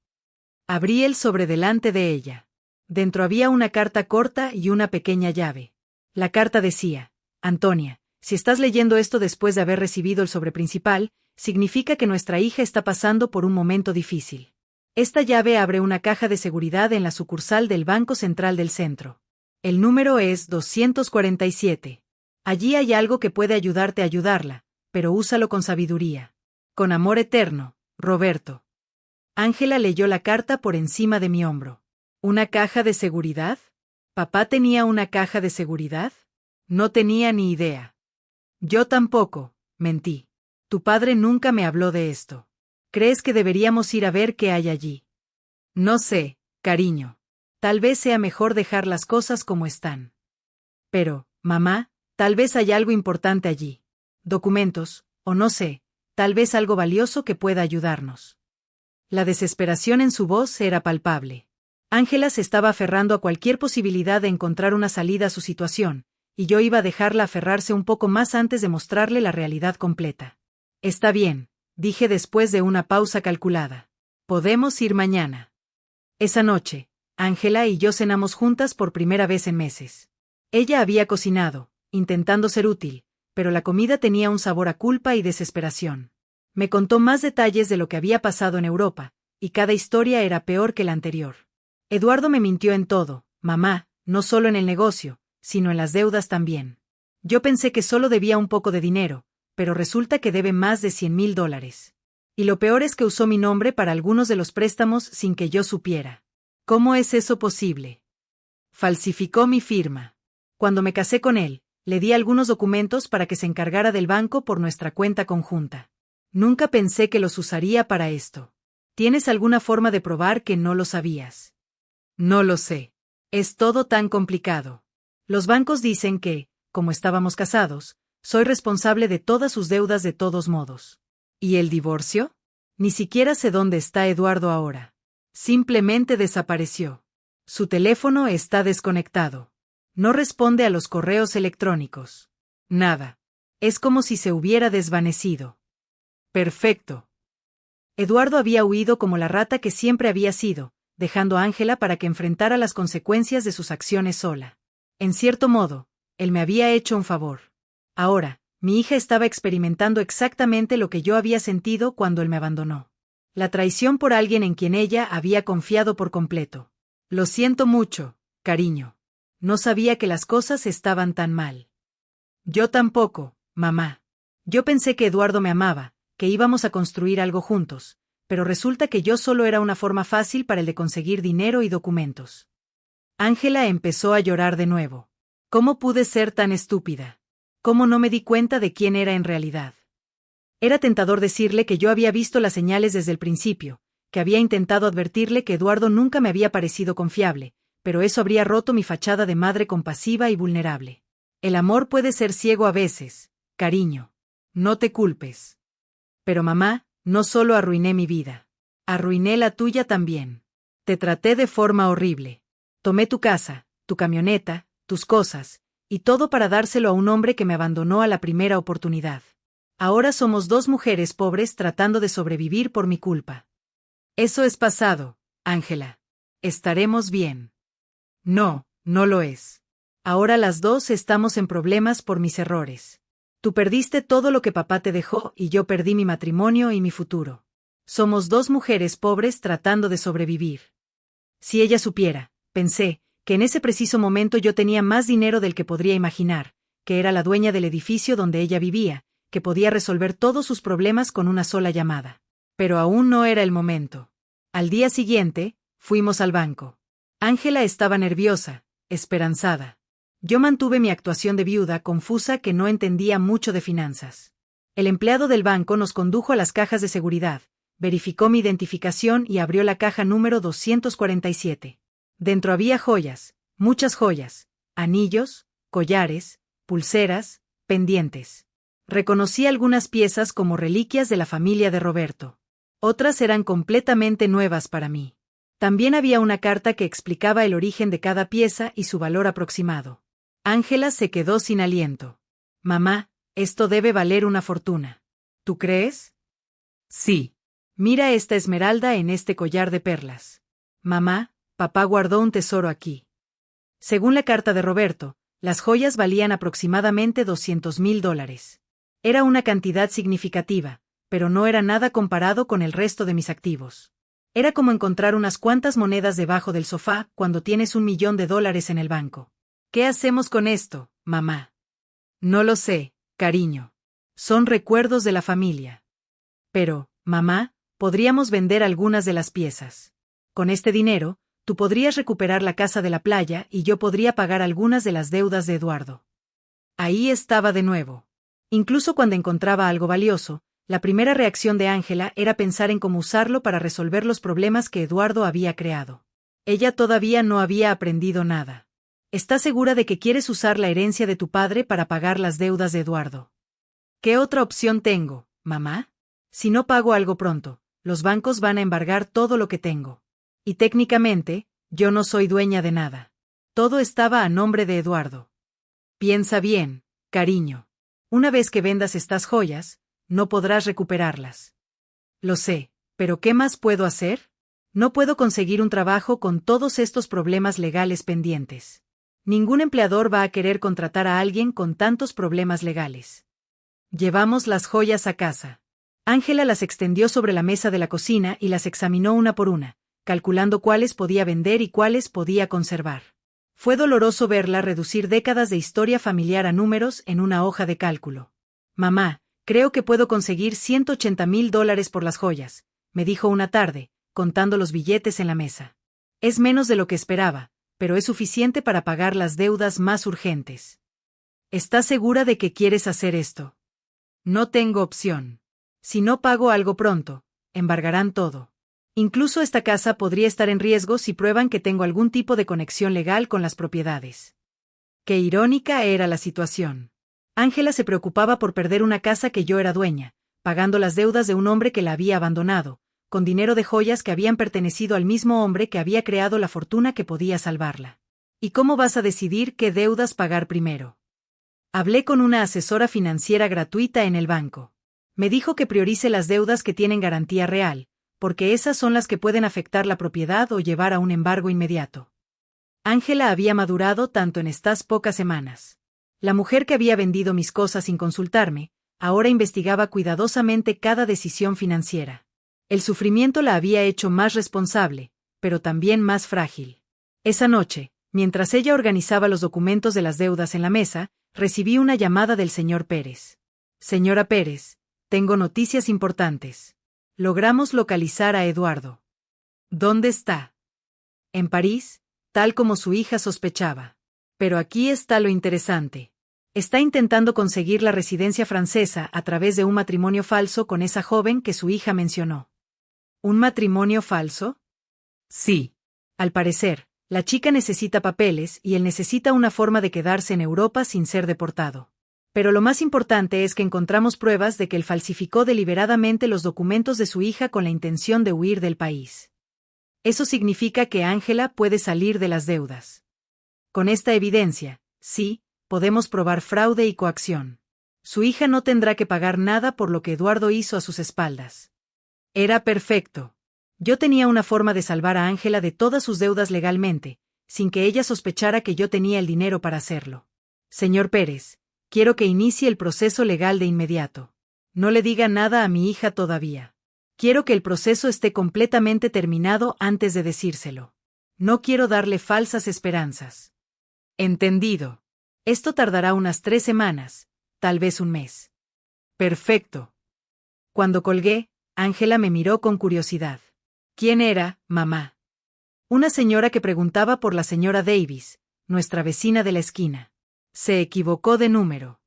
Abrí el sobre delante de ella. Dentro había una carta corta y una pequeña llave. La carta decía: Antonia, Si estás leyendo esto después de haber recibido el sobre principal, significa que nuestra hija está pasando por un momento difícil. Esta llave abre una caja de seguridad en la sucursal del Banco Central del Centro. El número es 247. Allí hay algo que puede ayudarte a ayudarla, pero úsalo con sabiduría. Con amor eterno, Roberto. Ángela leyó la carta por encima de mi hombro. ¿Una caja de seguridad? ¿Papá tenía una caja de seguridad? No tenía ni idea. Yo tampoco, mentí. Tu padre nunca me habló de esto. ¿Crees que deberíamos ir a ver qué hay allí? No sé, cariño. Tal vez sea mejor dejar las cosas como están. Pero, mamá, tal vez hay algo importante allí. Documentos, o no sé, tal vez algo valioso que pueda ayudarnos. La desesperación en su voz era palpable. Ángela se estaba aferrando a cualquier posibilidad de encontrar una salida a su situación, y yo iba a dejarla aferrarse un poco más antes de mostrarle la realidad completa. Está bien, dije después de una pausa calculada. Podemos ir mañana. Esa noche, Ángela y yo cenamos juntas por primera vez en meses. Ella había cocinado, intentando ser útil, pero la comida tenía un sabor a culpa y desesperación. Me contó más detalles de lo que había pasado en Europa, y cada historia era peor que la anterior. Eduardo me mintió en todo, mamá, no solo en el negocio, sino en las deudas también. Yo pensé que solo debía un poco de dinero, pero resulta que debe más de $100,000. Y lo peor es que usó mi nombre para algunos de los préstamos sin que yo supiera. ¿Cómo es eso posible? Falsificó mi firma. Cuando me casé con él, le di algunos documentos para que se encargara del banco por nuestra cuenta conjunta. Nunca pensé que los usaría para esto. ¿Tienes alguna forma de probar que no lo sabías? No lo sé. Es todo tan complicado. Los bancos dicen que, como estábamos casados, soy responsable de todas sus deudas de todos modos. ¿Y el divorcio? Ni siquiera sé dónde está Eduardo ahora. Simplemente desapareció. Su teléfono está desconectado. No responde a los correos electrónicos. Nada. Es como si se hubiera desvanecido. Perfecto. Eduardo había huido como la rata que siempre había sido, dejando a Ángela para que enfrentara las consecuencias de sus acciones sola. En cierto modo, él me había hecho un favor. Ahora, mi hija estaba experimentando exactamente lo que yo había sentido cuando él me abandonó. La traición por alguien en quien ella había confiado por completo. Lo siento mucho, cariño. No sabía que las cosas estaban tan mal. Yo tampoco, mamá. Yo pensé que Eduardo me amaba, que íbamos a construir algo juntos, pero resulta que yo solo era una forma fácil para el de conseguir dinero y documentos. Ángela empezó a llorar de nuevo. ¿Cómo pude ser tan estúpida? ¿Cómo no me di cuenta de quién era en realidad? Era tentador decirle que yo había visto las señales desde el principio, que había intentado advertirle que Eduardo nunca me había parecido confiable, pero eso habría roto mi fachada de madre compasiva y vulnerable. El amor puede ser ciego a veces, cariño. No te culpes. Pero mamá, no solo arruiné mi vida. Arruiné la tuya también. Te traté de forma horrible. Tomé tu casa, tu camioneta, tus cosas, y todo para dárselo a un hombre que me abandonó a la primera oportunidad. Ahora somos dos mujeres pobres tratando de sobrevivir por mi culpa. Eso es pasado, Ángela. Estaremos bien. No, no lo es. Ahora las dos estamos en problemas por mis errores. Tú perdiste todo lo que papá te dejó y yo perdí mi matrimonio y mi futuro. Somos dos mujeres pobres tratando de sobrevivir. Si ella supiera, pensé, que en ese preciso momento yo tenía más dinero del que podría imaginar, que era la dueña del edificio donde ella vivía, que podía resolver todos sus problemas con una sola llamada. Pero aún no era el momento. Al día siguiente, fuimos al banco. Ángela estaba nerviosa, esperanzada. Yo mantuve mi actuación de viuda confusa que no entendía mucho de finanzas. El empleado del banco nos condujo a las cajas de seguridad, verificó mi identificación y abrió la caja número 247. Dentro había joyas, muchas joyas, anillos, collares, pulseras, pendientes. Reconocí algunas piezas como reliquias de la familia de Roberto. Otras eran completamente nuevas para mí. También había una carta que explicaba el origen de cada pieza y su valor aproximado. Ángela se quedó sin aliento. Mamá, esto debe valer una fortuna. ¿Tú crees? Sí. Mira esta esmeralda en este collar de perlas. Mamá, papá guardó un tesoro aquí. Según la carta de Roberto, Las joyas valían aproximadamente $200,000. Era una cantidad significativa, pero no era nada comparado con el resto de mis activos. Era como encontrar unas cuantas monedas debajo del sofá cuando tienes $1,000,000 en el banco. ¿Qué hacemos con esto, mamá? No lo sé, cariño. Son recuerdos de la familia. Pero, mamá, podríamos vender algunas de las piezas. Con este dinero, tú podrías recuperar la casa de la playa y yo podría pagar algunas de las deudas de Eduardo. Ahí estaba de nuevo. Incluso cuando encontraba algo valioso, la primera reacción de Ángela era pensar en cómo usarlo para resolver los problemas que Eduardo había creado. Ella todavía no había aprendido nada. ¿Estás segura de que quieres usar la herencia de tu padre para pagar las deudas de Eduardo? ¿Qué otra opción tengo, mamá? Si no pago algo pronto, los bancos van a embargar todo lo que tengo. Y técnicamente, yo no soy dueña de nada. Todo estaba a nombre de Eduardo. Piensa bien, cariño. Una vez que vendas estas joyas, no podrás recuperarlas. Lo sé, pero ¿qué más puedo hacer? No puedo conseguir un trabajo con todos estos problemas legales pendientes. Ningún empleador va a querer contratar a alguien con tantos problemas legales. Llevamos las joyas a casa. Ángela las extendió sobre la mesa de la cocina y las examinó una por una, calculando cuáles podía vender y cuáles podía conservar. Fue doloroso verla reducir décadas de historia familiar a números en una hoja de cálculo. Mamá, creo que puedo conseguir $180,000 por las joyas, me dijo una tarde, contando los billetes en la mesa. Es menos de lo que esperaba, pero es suficiente para pagar las deudas más urgentes. ¿Estás segura de que quieres hacer esto? No tengo opción. Si no pago algo pronto, embargarán todo. Incluso esta casa podría estar en riesgo si prueban que tengo algún tipo de conexión legal con las propiedades. Qué irónica era la situación. Ángela se preocupaba por perder una casa que yo era dueña, pagando las deudas de un hombre que la había abandonado, con dinero de joyas que habían pertenecido al mismo hombre que había creado la fortuna que podía salvarla. ¿Y cómo vas a decidir qué deudas pagar primero? Hablé con una asesora financiera gratuita en el banco. Me dijo que priorice las deudas que tienen garantía real, porque esas son las que pueden afectar la propiedad o llevar a un embargo inmediato. Ángela había madurado tanto en estas pocas semanas. La mujer que había vendido mis cosas sin consultarme, ahora investigaba cuidadosamente cada decisión financiera. El sufrimiento la había hecho más responsable, pero también más frágil. Esa noche, mientras ella organizaba los documentos de las deudas en la mesa, recibí una llamada del señor Pérez. Señora Pérez, tengo noticias importantes. Logramos localizar a Eduardo. ¿Dónde está? En París, tal como su hija sospechaba. Pero aquí está lo interesante. Está intentando conseguir la residencia francesa a través de un matrimonio falso con esa joven que su hija mencionó. ¿Un matrimonio falso? Sí. Al parecer, la chica necesita papeles y él necesita una forma de quedarse en Europa sin ser deportado. Pero lo más importante es que encontramos pruebas de que él falsificó deliberadamente los documentos de su hija con la intención de huir del país. Eso significa que Ángela puede salir de las deudas. Con esta evidencia, sí, podemos probar fraude y coacción. Su hija no tendrá que pagar nada por lo que Eduardo hizo a sus espaldas. Era perfecto. Yo tenía una forma de salvar a Ángela de todas sus deudas legalmente, sin que ella sospechara que yo tenía el dinero para hacerlo. Señor Pérez, quiero que inicie el proceso legal de inmediato. No le diga nada a mi hija todavía. Quiero que el proceso esté completamente terminado antes de decírselo. No quiero darle falsas esperanzas. Entendido. Esto tardará unas 3 semanas, tal vez un mes. Perfecto. Cuando colgué, Ángela me miró con curiosidad. ¿Quién era, mamá? Una señora que preguntaba por la señora Davis, nuestra vecina de la esquina. Se equivocó de número.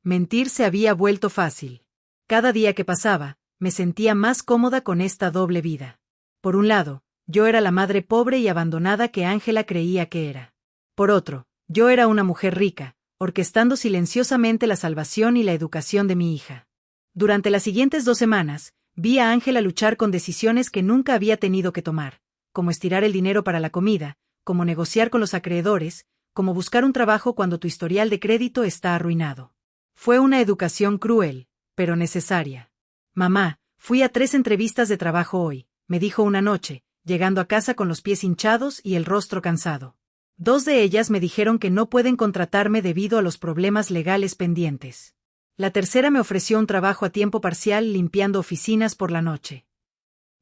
Mentir se había vuelto fácil. Cada día que pasaba, me sentía más cómoda con esta doble vida. Por un lado, yo era la madre pobre y abandonada que Ángela creía que era. Por otro, yo era una mujer rica, orquestando silenciosamente la salvación y la educación de mi hija. Durante las siguientes 2 semanas, vi a Ángela luchar con decisiones que nunca había tenido que tomar, como estirar el dinero para la comida, como negociar con los acreedores, como buscar un trabajo cuando tu historial de crédito está arruinado. Fue una educación cruel, pero necesaria. Mamá, fui a 3 entrevistas de trabajo hoy, me dijo una noche, llegando a casa con los pies hinchados y el rostro cansado. Dos de ellas me dijeron que no pueden contratarme debido a los problemas legales pendientes. La tercera me ofreció un trabajo a tiempo parcial limpiando oficinas por la noche.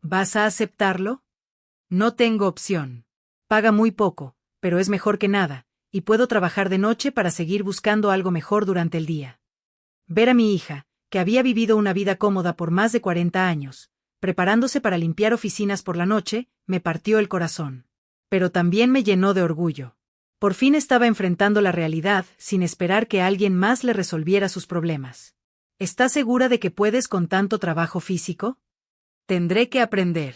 ¿Vas a aceptarlo? No tengo opción. Paga muy poco, pero es mejor que nada, y puedo trabajar de noche para seguir buscando algo mejor durante el día. Ver a mi hija, que había vivido una vida cómoda por más de 40 años, preparándose para limpiar oficinas por la noche, me partió el corazón. Pero también me llenó de orgullo. Por fin estaba enfrentando la realidad, sin esperar que alguien más le resolviera sus problemas. ¿Estás segura de que puedes con tanto trabajo físico? Tendré que aprender.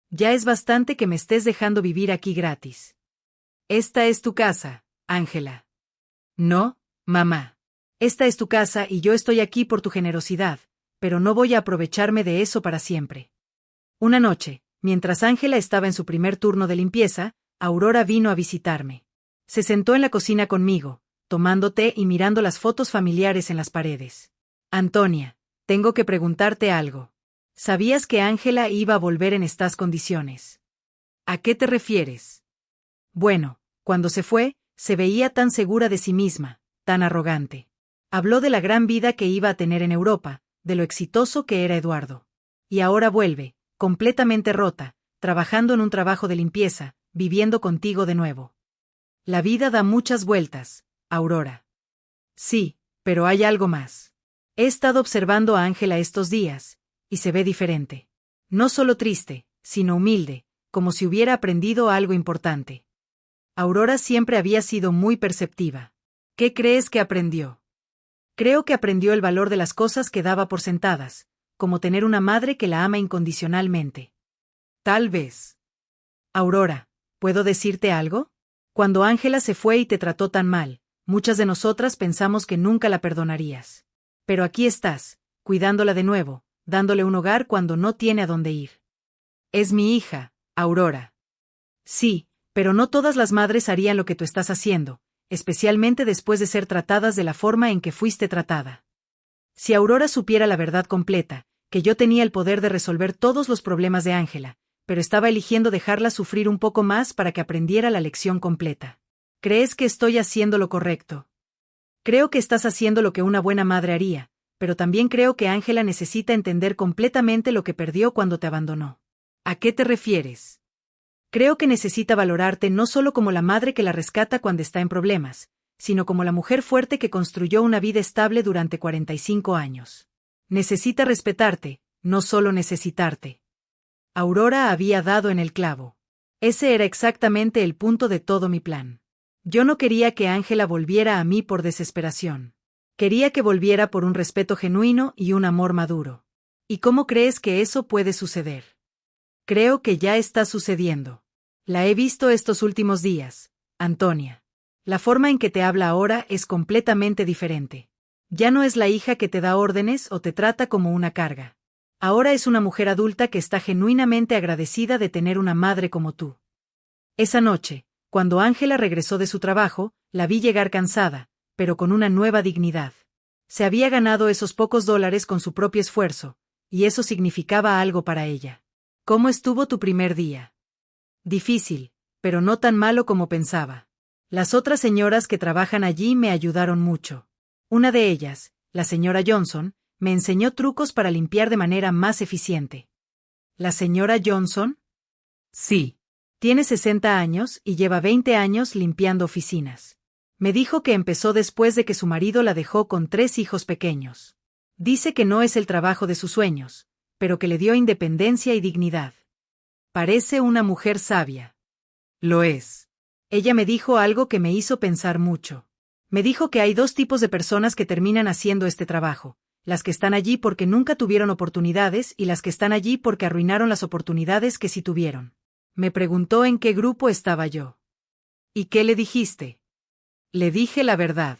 Ya es bastante que me estés dejando vivir aquí gratis. Esta es tu casa, Ángela. No, mamá. Esta es tu casa y yo estoy aquí por tu generosidad, pero no voy a aprovecharme de eso para siempre. Una noche, mientras Ángela estaba en su primer turno de limpieza, Aurora vino a visitarme. Se sentó en la cocina conmigo, tomando té y mirando las fotos familiares en las paredes. Antonia, tengo que preguntarte algo. ¿Sabías que Ángela iba a volver en estas condiciones? ¿A qué te refieres? Bueno, cuando se fue, se veía tan segura de sí misma, tan arrogante. Habló de la gran vida que iba a tener en Europa, de lo exitoso que era Eduardo. Y ahora vuelve, completamente rota, trabajando en un trabajo de limpieza, viviendo contigo de nuevo. La vida da muchas vueltas, Aurora. Sí, pero hay algo más. He estado observando a Ángela estos días, y se ve diferente. No solo triste, sino humilde, como si hubiera aprendido algo importante. Aurora siempre había sido muy perceptiva. ¿Qué crees que aprendió? Creo que aprendió el valor de las cosas que daba por sentadas, como tener una madre que la ama incondicionalmente. Tal vez. Aurora, ¿puedo decirte algo? Cuando Ángela se fue y te trató tan mal, muchas de nosotras pensamos que nunca la perdonarías. Pero aquí estás, cuidándola de nuevo, dándole un hogar cuando no tiene a dónde ir. Es mi hija, Aurora. Sí, pero no todas las madres harían lo que tú estás haciendo, especialmente después de ser tratadas de la forma en que fuiste tratada. Si Aurora supiera la verdad completa, que yo tenía el poder de resolver todos los problemas de Ángela, pero estaba eligiendo dejarla sufrir un poco más para que aprendiera la lección completa. ¿Crees que estoy haciendo lo correcto? Creo que estás haciendo lo que una buena madre haría, pero también creo que Ángela necesita entender completamente lo que perdió cuando te abandonó. ¿A qué te refieres? Creo que necesita valorarte no solo como la madre que la rescata cuando está en problemas, sino como la mujer fuerte que construyó una vida estable durante 45 años. Necesita respetarte, no solo necesitarte. Aurora había dado en el clavo. Ese era exactamente el punto de todo mi plan. Yo no quería que Ángela volviera a mí por desesperación. Quería que volviera por un respeto genuino y un amor maduro. ¿Y cómo crees que eso puede suceder? Creo que ya está sucediendo. La he visto estos últimos días, Antonia. La forma en que te habla ahora es completamente diferente. Ya no es la hija que te da órdenes o te trata como una carga. Ahora es una mujer adulta que está genuinamente agradecida de tener una madre como tú. Esa noche, cuando Ángela regresó de su trabajo, la vi llegar cansada, pero con una nueva dignidad. Se había ganado esos pocos dólares con su propio esfuerzo, y eso significaba algo para ella. ¿Cómo estuvo tu primer día? Difícil, pero no tan malo como pensaba. Las otras señoras que trabajan allí me ayudaron mucho. Una de ellas, la señora Johnson, me enseñó trucos para limpiar de manera más eficiente. ¿La señora Johnson? Sí. Tiene 60 años y lleva 20 años limpiando oficinas. Me dijo que empezó después de que su marido la dejó con 3 hijos pequeños. Dice que no es el trabajo de sus sueños, pero que le dio independencia y dignidad. Parece una mujer sabia. Lo es. Ella me dijo algo que me hizo pensar mucho. Me dijo que hay 2 tipos de personas que terminan haciendo este trabajo, las que están allí porque nunca tuvieron oportunidades y las que están allí porque arruinaron las oportunidades que sí tuvieron. Me preguntó en qué grupo estaba yo. ¿Y qué le dijiste? Le dije la verdad.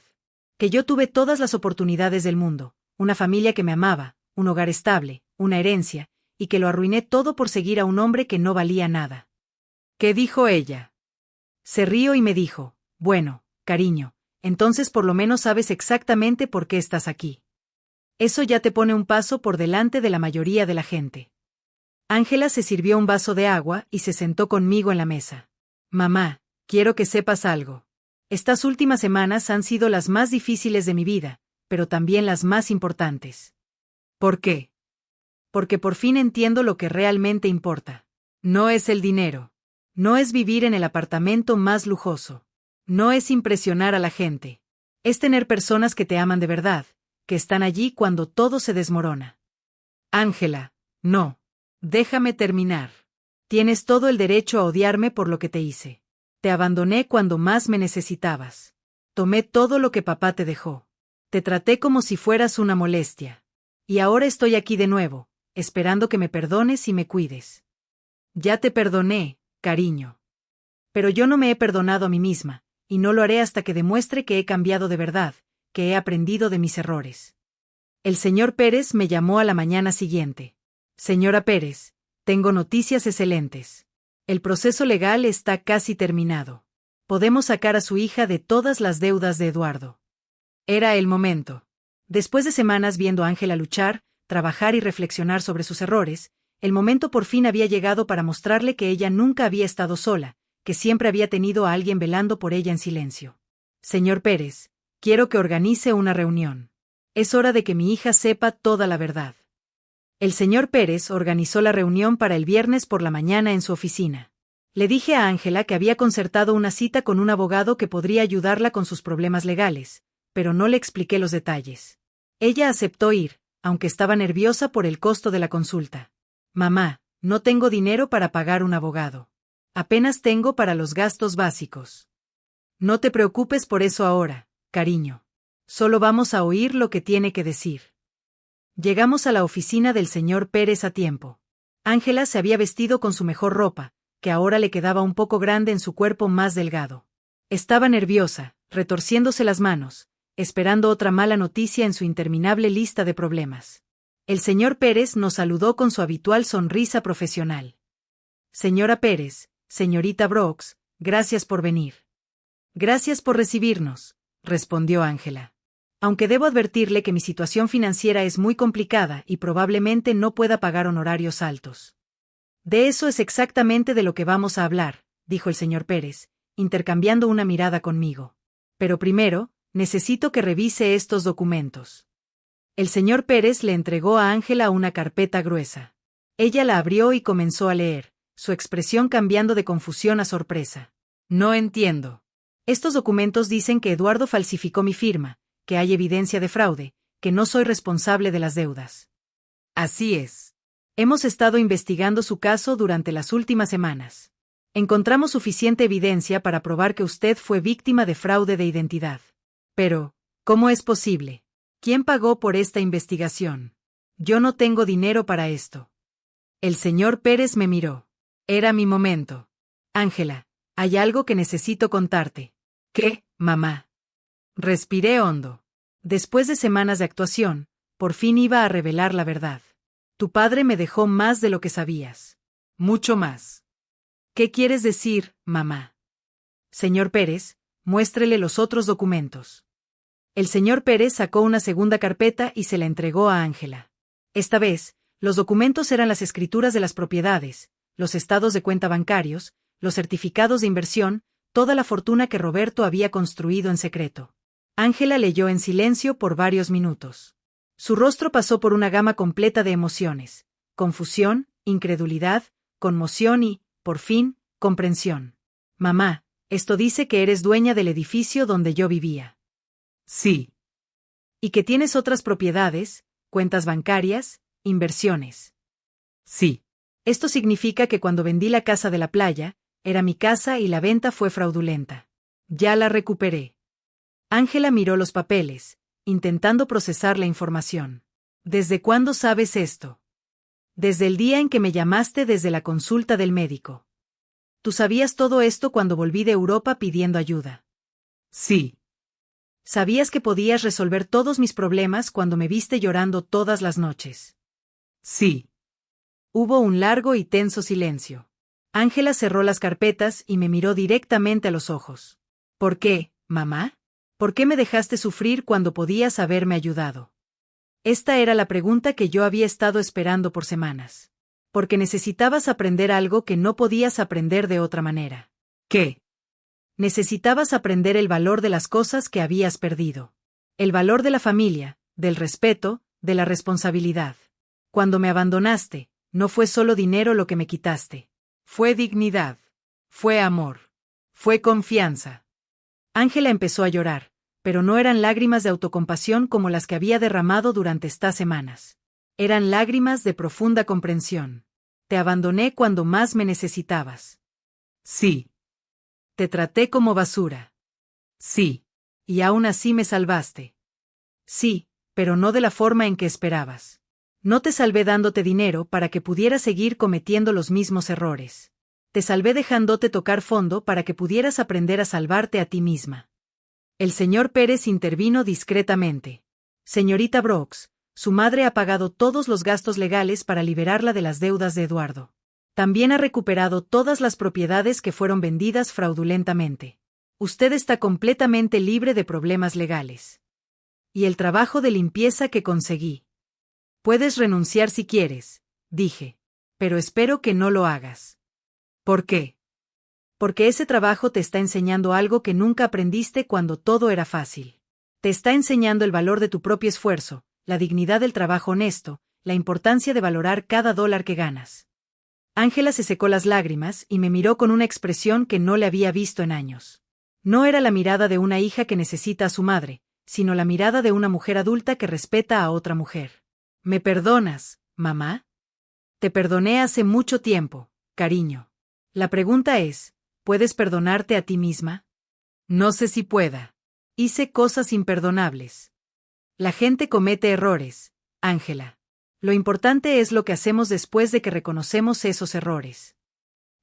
Que yo tuve todas las oportunidades del mundo, una familia que me amaba, un hogar estable, una herencia, y que lo arruiné todo por seguir a un hombre que no valía nada. ¿Qué dijo ella? Se rió y me dijo, bueno, cariño, entonces por lo menos sabes exactamente por qué estás aquí. Eso ya te pone un paso por delante de la mayoría de la gente. Ángela se sirvió un vaso de agua y se sentó conmigo en la mesa. Mamá, quiero que sepas algo. Estas últimas semanas han sido las más difíciles de mi vida, pero también las más importantes. ¿Por qué? Porque por fin entiendo lo que realmente importa. No es el dinero. No es vivir en el apartamento más lujoso. No es impresionar a la gente. Es tener personas que te aman de verdad, que están allí cuando todo se desmorona. Ángela, no. Déjame terminar. Tienes todo el derecho a odiarme por lo que te hice. Te abandoné cuando más me necesitabas. Tomé todo lo que papá te dejó. Te traté como si fueras una molestia. Y ahora estoy aquí de nuevo, esperando que me perdones y me cuides. Ya te perdoné, cariño. Pero yo no me he perdonado a mí misma, y no lo haré hasta que demuestre que he cambiado de verdad, que he aprendido de mis errores. El señor Pérez me llamó a la mañana siguiente. Señora Pérez, tengo noticias excelentes. El proceso legal está casi terminado. Podemos sacar a su hija de todas las deudas de Eduardo. Era el momento. Después de semanas viendo a Ángela luchar, trabajar y reflexionar sobre sus errores, el momento por fin había llegado para mostrarle que ella nunca había estado sola, que siempre había tenido a alguien velando por ella en silencio. Señor Pérez, quiero que organice una reunión. Es hora de que mi hija sepa toda la verdad. El señor Pérez organizó la reunión para el viernes por la mañana en su oficina. Le dije a Ángela que había concertado una cita con un abogado que podría ayudarla con sus problemas legales, pero no le expliqué los detalles. Ella aceptó ir, aunque estaba nerviosa por el costo de la consulta. Mamá, no tengo dinero para pagar un abogado. Apenas tengo para los gastos básicos. No te preocupes por eso ahora, cariño. Solo vamos a oír lo que tiene que decir. Llegamos a la oficina del señor Pérez a tiempo. Ángela se había vestido con su mejor ropa, que ahora le quedaba un poco grande en su cuerpo más delgado. Estaba nerviosa, retorciéndose las manos, esperando otra mala noticia en su interminable lista de problemas. El señor Pérez nos saludó con su habitual sonrisa profesional. Señora Pérez, señorita Brooks, gracias por venir. Gracias por recibirnos, respondió Ángela. Aunque debo advertirle que mi situación financiera es muy complicada y probablemente no pueda pagar honorarios altos. De eso es exactamente de lo que vamos a hablar, dijo el señor Pérez, intercambiando una mirada conmigo. Pero primero, necesito que revise estos documentos. El señor Pérez le entregó a Ángela una carpeta gruesa. Ella la abrió y comenzó a leer, su expresión cambiando de confusión a sorpresa. No entiendo. Estos documentos dicen que Eduardo falsificó mi firma, que hay evidencia de fraude, que no soy responsable de las deudas. Así es. Hemos estado investigando su caso durante las últimas semanas. Encontramos suficiente evidencia para probar que usted fue víctima de fraude de identidad. Pero, ¿cómo es posible? ¿Quién pagó por esta investigación? Yo no tengo dinero para esto. El señor Pérez me miró. Era mi momento. Ángela, hay algo que necesito contarte. ¿Qué, mamá? Respiré hondo. Después de semanas de actuación, por fin iba a revelar la verdad. Tu padre me dejó más de lo que sabías. Mucho más. ¿Qué quieres decir, mamá? Señor Pérez, muéstrele los otros documentos. El señor Pérez sacó una segunda carpeta y se la entregó a Ángela. Esta vez, los documentos eran las escrituras de las propiedades, los estados de cuenta bancarios, los certificados de inversión, toda la fortuna que Roberto había construido en secreto. Ángela leyó en silencio por varios minutos. Su rostro pasó por una gama completa de emociones: confusión, incredulidad, conmoción y, por fin, comprensión. Mamá, esto dice que eres dueña del edificio donde yo vivía. Sí. Y que tienes otras propiedades, cuentas bancarias, inversiones. Sí. Esto significa que cuando vendí la casa de la playa, era mi casa y la venta fue fraudulenta. Ya la recuperé. Ángela miró los papeles, intentando procesar la información. ¿Desde cuándo sabes esto? Desde el día en que me llamaste desde la consulta del médico. ¿Tú sabías todo esto cuando volví de Europa pidiendo ayuda? Sí. ¿Sabías que podías resolver todos mis problemas cuando me viste llorando todas las noches? Sí. Hubo un largo y tenso silencio. Ángela cerró las carpetas y me miró directamente a los ojos. ¿Por qué, mamá? ¿Por qué me dejaste sufrir cuando podías haberme ayudado? Esta era la pregunta que yo había estado esperando por semanas. Porque necesitabas aprender algo que no podías aprender de otra manera. ¿Qué? Necesitabas aprender el valor de las cosas que habías perdido. El valor de la familia, del respeto, de la responsabilidad. Cuando me abandonaste, no fue solo dinero lo que me quitaste. Fue dignidad. Fue amor. Fue confianza. Ángela empezó a llorar, pero no eran lágrimas de autocompasión como las que había derramado durante estas semanas. Eran lágrimas de profunda comprensión. Te abandoné cuando más me necesitabas. Sí. Te traté como basura. Sí. Y aún así me salvaste. Sí, pero no de la forma en que esperabas. No te salvé dándote dinero para que pudieras seguir cometiendo los mismos errores. Te salvé dejándote tocar fondo para que pudieras aprender a salvarte a ti misma. El señor Pérez intervino discretamente. Señorita Brooks, su madre ha pagado todos los gastos legales para liberarla de las deudas de Eduardo. También ha recuperado todas las propiedades que fueron vendidas fraudulentamente. Usted está completamente libre de problemas legales. Y el trabajo de limpieza que conseguí. Puedes renunciar si quieres, dije. Pero espero que no lo hagas. ¿Por qué? Porque ese trabajo te está enseñando algo que nunca aprendiste cuando todo era fácil. Te está enseñando el valor de tu propio esfuerzo, la dignidad del trabajo honesto, la importancia de valorar cada dólar que ganas. Ángela se secó las lágrimas y me miró con una expresión que no le había visto en años. No era la mirada de una hija que necesita a su madre, sino la mirada de una mujer adulta que respeta a otra mujer. ¿Me perdonas, mamá? Te perdoné hace mucho tiempo, cariño. La pregunta es, ¿puedes perdonarte a ti misma? No sé si pueda. Hice cosas imperdonables. La gente comete errores, Ángela. Lo importante es lo que hacemos después de que reconocemos esos errores.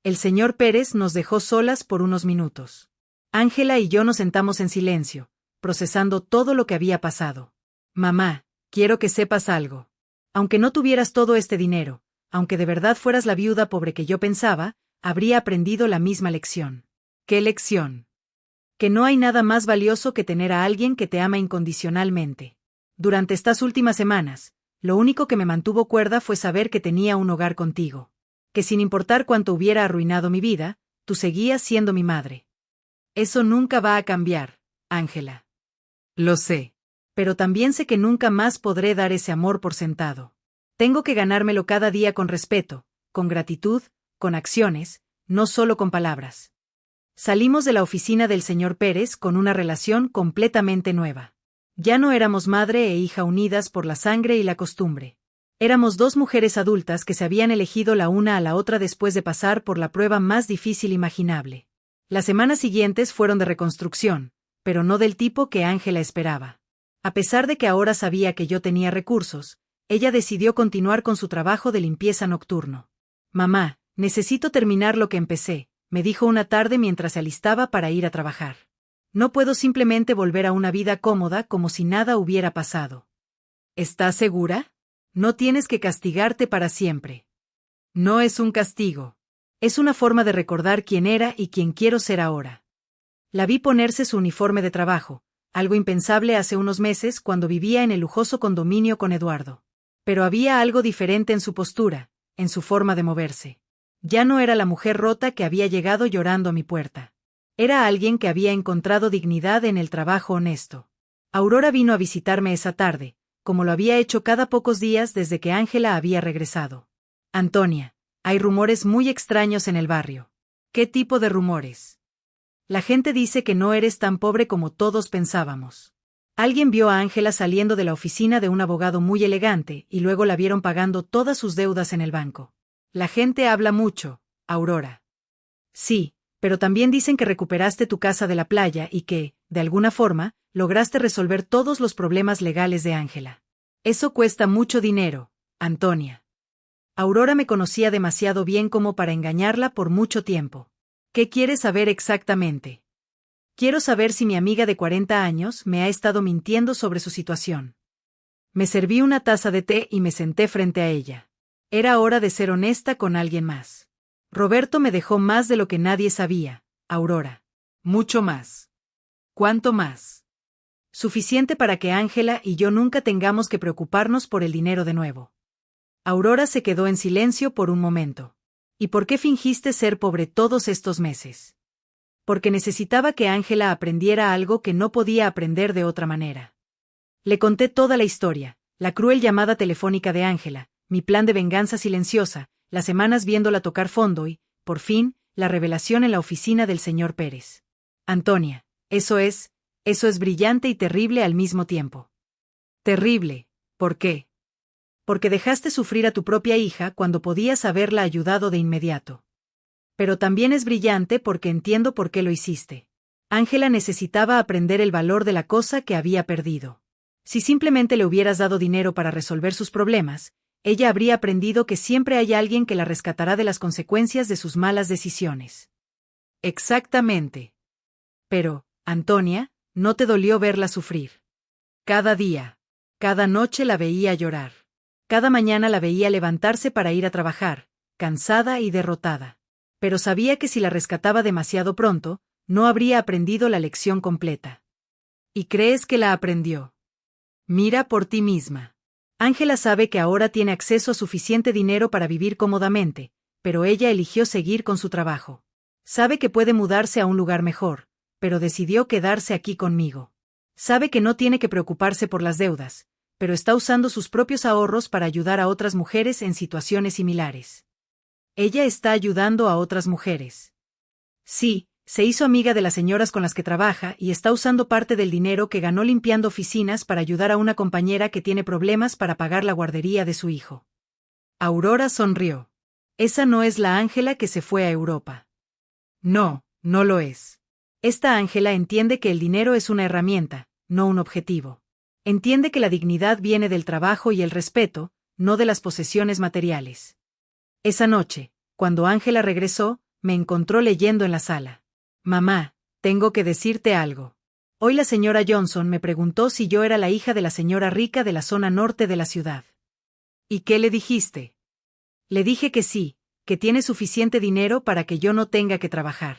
El señor Pérez nos dejó solas por unos minutos. Ángela y yo nos sentamos en silencio, procesando todo lo que había pasado. Mamá, quiero que sepas algo. Aunque no tuvieras todo este dinero, aunque de verdad fueras la viuda pobre que yo pensaba, habría aprendido la misma lección. ¿Qué lección? Que no hay nada más valioso que tener a alguien que te ama incondicionalmente. Durante estas últimas semanas, lo único que me mantuvo cuerda fue saber que tenía un hogar contigo. Que sin importar cuánto hubiera arruinado mi vida, tú seguías siendo mi madre. Eso nunca va a cambiar, Ángela. Lo sé. Pero también sé que nunca más podré dar ese amor por sentado. Tengo que ganármelo cada día con respeto, con gratitud, con acciones, no solo con palabras. Salimos de la oficina del señor Pérez con una relación completamente nueva. Ya no éramos madre e hija unidas por la sangre y la costumbre. Éramos dos mujeres adultas que se habían elegido la una a la otra después de pasar por la prueba más difícil imaginable. Las semanas siguientes fueron de reconstrucción, pero no del tipo que Ángela esperaba. A pesar de que ahora sabía que yo tenía recursos, ella decidió continuar con su trabajo de limpieza nocturno. Mamá, necesito terminar lo que empecé, me dijo una tarde mientras se alistaba para ir a trabajar. No puedo simplemente volver a una vida cómoda como si nada hubiera pasado. ¿Estás segura? No tienes que castigarte para siempre. No es un castigo. Es una forma de recordar quién era y quién quiero ser ahora. La vi ponerse su uniforme de trabajo, algo impensable hace unos meses cuando vivía en el lujoso condominio con Eduardo. Pero había algo diferente en su postura, en su forma de moverse. Ya no era la mujer rota que había llegado llorando a mi puerta. Era alguien que había encontrado dignidad en el trabajo honesto. Aurora vino a visitarme esa tarde, como lo había hecho cada pocos días desde que Ángela había regresado. Antonia, hay rumores muy extraños en el barrio. ¿Qué tipo de rumores? La gente dice que no eres tan pobre como todos pensábamos. Alguien vio a Ángela saliendo de la oficina de un abogado muy elegante y luego la vieron pagando todas sus deudas en el banco. La gente habla mucho, Aurora. Sí, pero también dicen que recuperaste tu casa de la playa y que, de alguna forma, lograste resolver todos los problemas legales de Ángela. Eso cuesta mucho dinero, Antonia. Aurora me conocía demasiado bien como para engañarla por mucho tiempo. ¿Qué quieres saber exactamente? Quiero saber si mi amiga de 40 años me ha estado mintiendo sobre su situación. Me serví una taza de té y me senté frente a ella. Era hora de ser honesta con alguien más. Roberto me dejó más de lo que nadie sabía, Aurora. Mucho más. ¿Cuánto más? Suficiente para que Ángela y yo nunca tengamos que preocuparnos por el dinero de nuevo. Aurora se quedó en silencio por un momento. ¿Y por qué fingiste ser pobre todos estos meses? porque necesitaba que Ángela aprendiera algo que no podía aprender de otra manera. Le conté toda la historia, la cruel llamada telefónica de Ángela, mi plan de venganza silenciosa, las semanas viéndola tocar fondo y, por fin, la revelación en la oficina del señor Pérez. Antonia, eso es brillante y terrible al mismo tiempo. Terrible, ¿por qué? Porque dejaste sufrir a tu propia hija cuando podías haberla ayudado de inmediato. Pero también es brillante porque entiendo por qué lo hiciste. Ángela necesitaba aprender el valor de la cosa que había perdido. Si simplemente le hubieras dado dinero para resolver sus problemas, ella habría aprendido que siempre hay alguien que la rescatará de las consecuencias de sus malas decisiones. Exactamente. Pero, Antonia, no te dolió verla sufrir. Cada día, cada noche la veía llorar. Cada mañana la veía levantarse para ir a trabajar, cansada y derrotada. Pero sabía que si la rescataba demasiado pronto, no habría aprendido la lección completa. ¿Y crees que la aprendió? Mira por ti misma. Ángela sabe que ahora tiene acceso a suficiente dinero para vivir cómodamente, pero ella eligió seguir con su trabajo. Sabe que puede mudarse a un lugar mejor, pero decidió quedarse aquí conmigo. Sabe que no tiene que preocuparse por las deudas, pero está usando sus propios ahorros para ayudar a otras mujeres en situaciones similares. Ella está ayudando a otras mujeres. Sí, se hizo amiga de las señoras con las que trabaja y está usando parte del dinero que ganó limpiando oficinas para ayudar a una compañera que tiene problemas para pagar la guardería de su hijo. Aurora sonrió. Esa no es la Ángela que se fue a Europa. No, no lo es. Esta Ángela entiende que el dinero es una herramienta, no un objetivo. Entiende que la dignidad viene del trabajo y el respeto, no de las posesiones materiales. Esa noche, cuando Ángela regresó, me encontró leyendo en la sala. Mamá, tengo que decirte algo. Hoy la señora Johnson me preguntó si yo era la hija de la señora rica de la zona norte de la ciudad. ¿Y qué le dijiste? Le dije que sí, que tiene suficiente dinero para que yo no tenga que trabajar.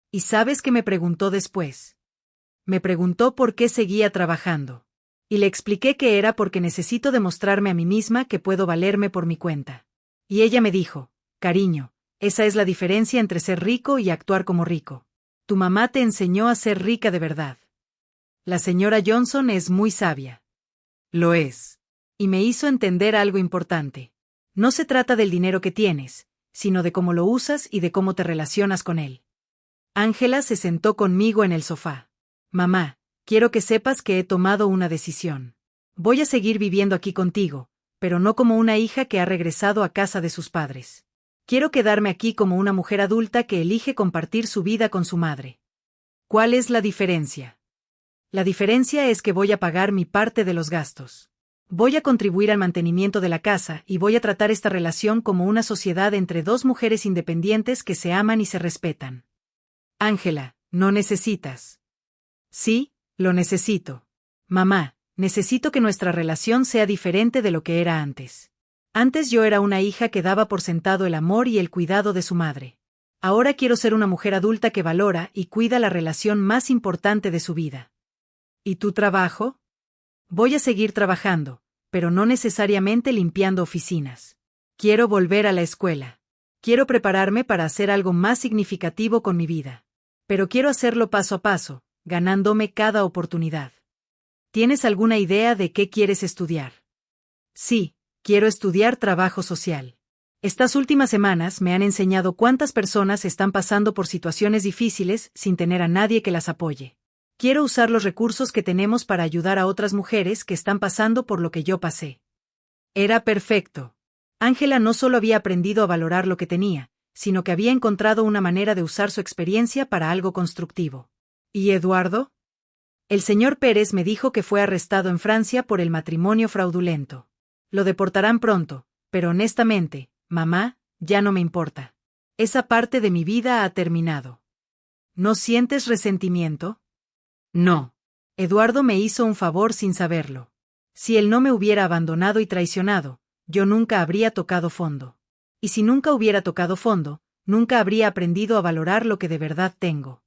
¿Y sabes qué me preguntó después? Me preguntó por qué seguía trabajando. Y le expliqué que era porque necesito demostrarme a mí misma que puedo valerme por mi cuenta. Y ella me dijo, cariño, esa es la diferencia entre ser rico y actuar como rico. Tu mamá te enseñó a ser rica de verdad. La señora Johnson es muy sabia. Lo es. Y me hizo entender algo importante. No se trata del dinero que tienes, sino de cómo lo usas y de cómo te relacionas con él. Ángela se sentó conmigo en el sofá. Mamá, quiero que sepas que he tomado una decisión. Voy a seguir viviendo aquí contigo, pero no como una hija que ha regresado a casa de sus padres. Quiero quedarme aquí como una mujer adulta que elige compartir su vida con su madre. ¿Cuál es la diferencia? La diferencia es que voy a pagar mi parte de los gastos. Voy a contribuir al mantenimiento de la casa y voy a tratar esta relación como una sociedad entre dos mujeres independientes que se aman y se respetan. Ángela, ¿no necesitas? Sí, lo necesito. Mamá, necesito que nuestra relación sea diferente de lo que era antes. Antes yo era una hija que daba por sentado el amor y el cuidado de su madre. Ahora quiero ser una mujer adulta que valora y cuida la relación más importante de su vida. ¿Y tu trabajo? Voy a seguir trabajando, pero no necesariamente limpiando oficinas. Quiero volver a la escuela. Quiero prepararme para hacer algo más significativo con mi vida. Pero quiero hacerlo paso a paso, ganándome cada oportunidad. ¿Tienes alguna idea de qué quieres estudiar? Sí, quiero estudiar trabajo social. Estas últimas semanas me han enseñado cuántas personas están pasando por situaciones difíciles sin tener a nadie que las apoye. Quiero usar los recursos que tenemos para ayudar a otras mujeres que están pasando por lo que yo pasé. Era perfecto. Ángela no solo había aprendido a valorar lo que tenía, sino que había encontrado una manera de usar su experiencia para algo constructivo. ¿Y Eduardo? El señor Pérez me dijo que fue arrestado en Francia por el matrimonio fraudulento. Lo deportarán pronto, pero honestamente, mamá, ya no me importa. Esa parte de mi vida ha terminado. ¿No sientes resentimiento? No. Eduardo me hizo un favor sin saberlo. Si él no me hubiera abandonado y traicionado, yo nunca habría tocado fondo. Y si nunca hubiera tocado fondo, nunca habría aprendido a valorar lo que de verdad tengo.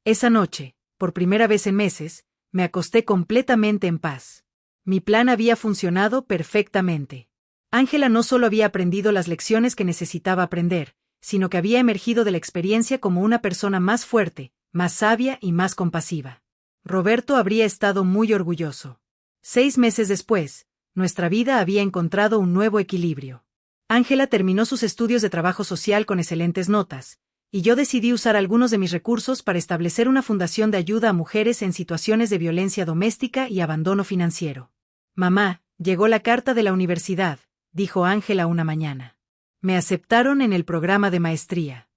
Esa noche, por primera vez en meses, me acosté completamente en paz. Mi plan había funcionado perfectamente. Ángela no solo había aprendido las lecciones que necesitaba aprender, sino que había emergido de la experiencia como una persona más fuerte, más sabia y más compasiva. Roberto habría estado muy orgulloso. 6 meses después, nuestra vida había encontrado un nuevo equilibrio. Ángela terminó sus estudios de trabajo social con excelentes notas, y yo decidí usar algunos de mis recursos para establecer una fundación de ayuda a mujeres en situaciones de violencia doméstica y abandono financiero. Mamá, llegó la carta de la universidad, dijo Ángela una mañana. Me aceptaron en el programa de maestría.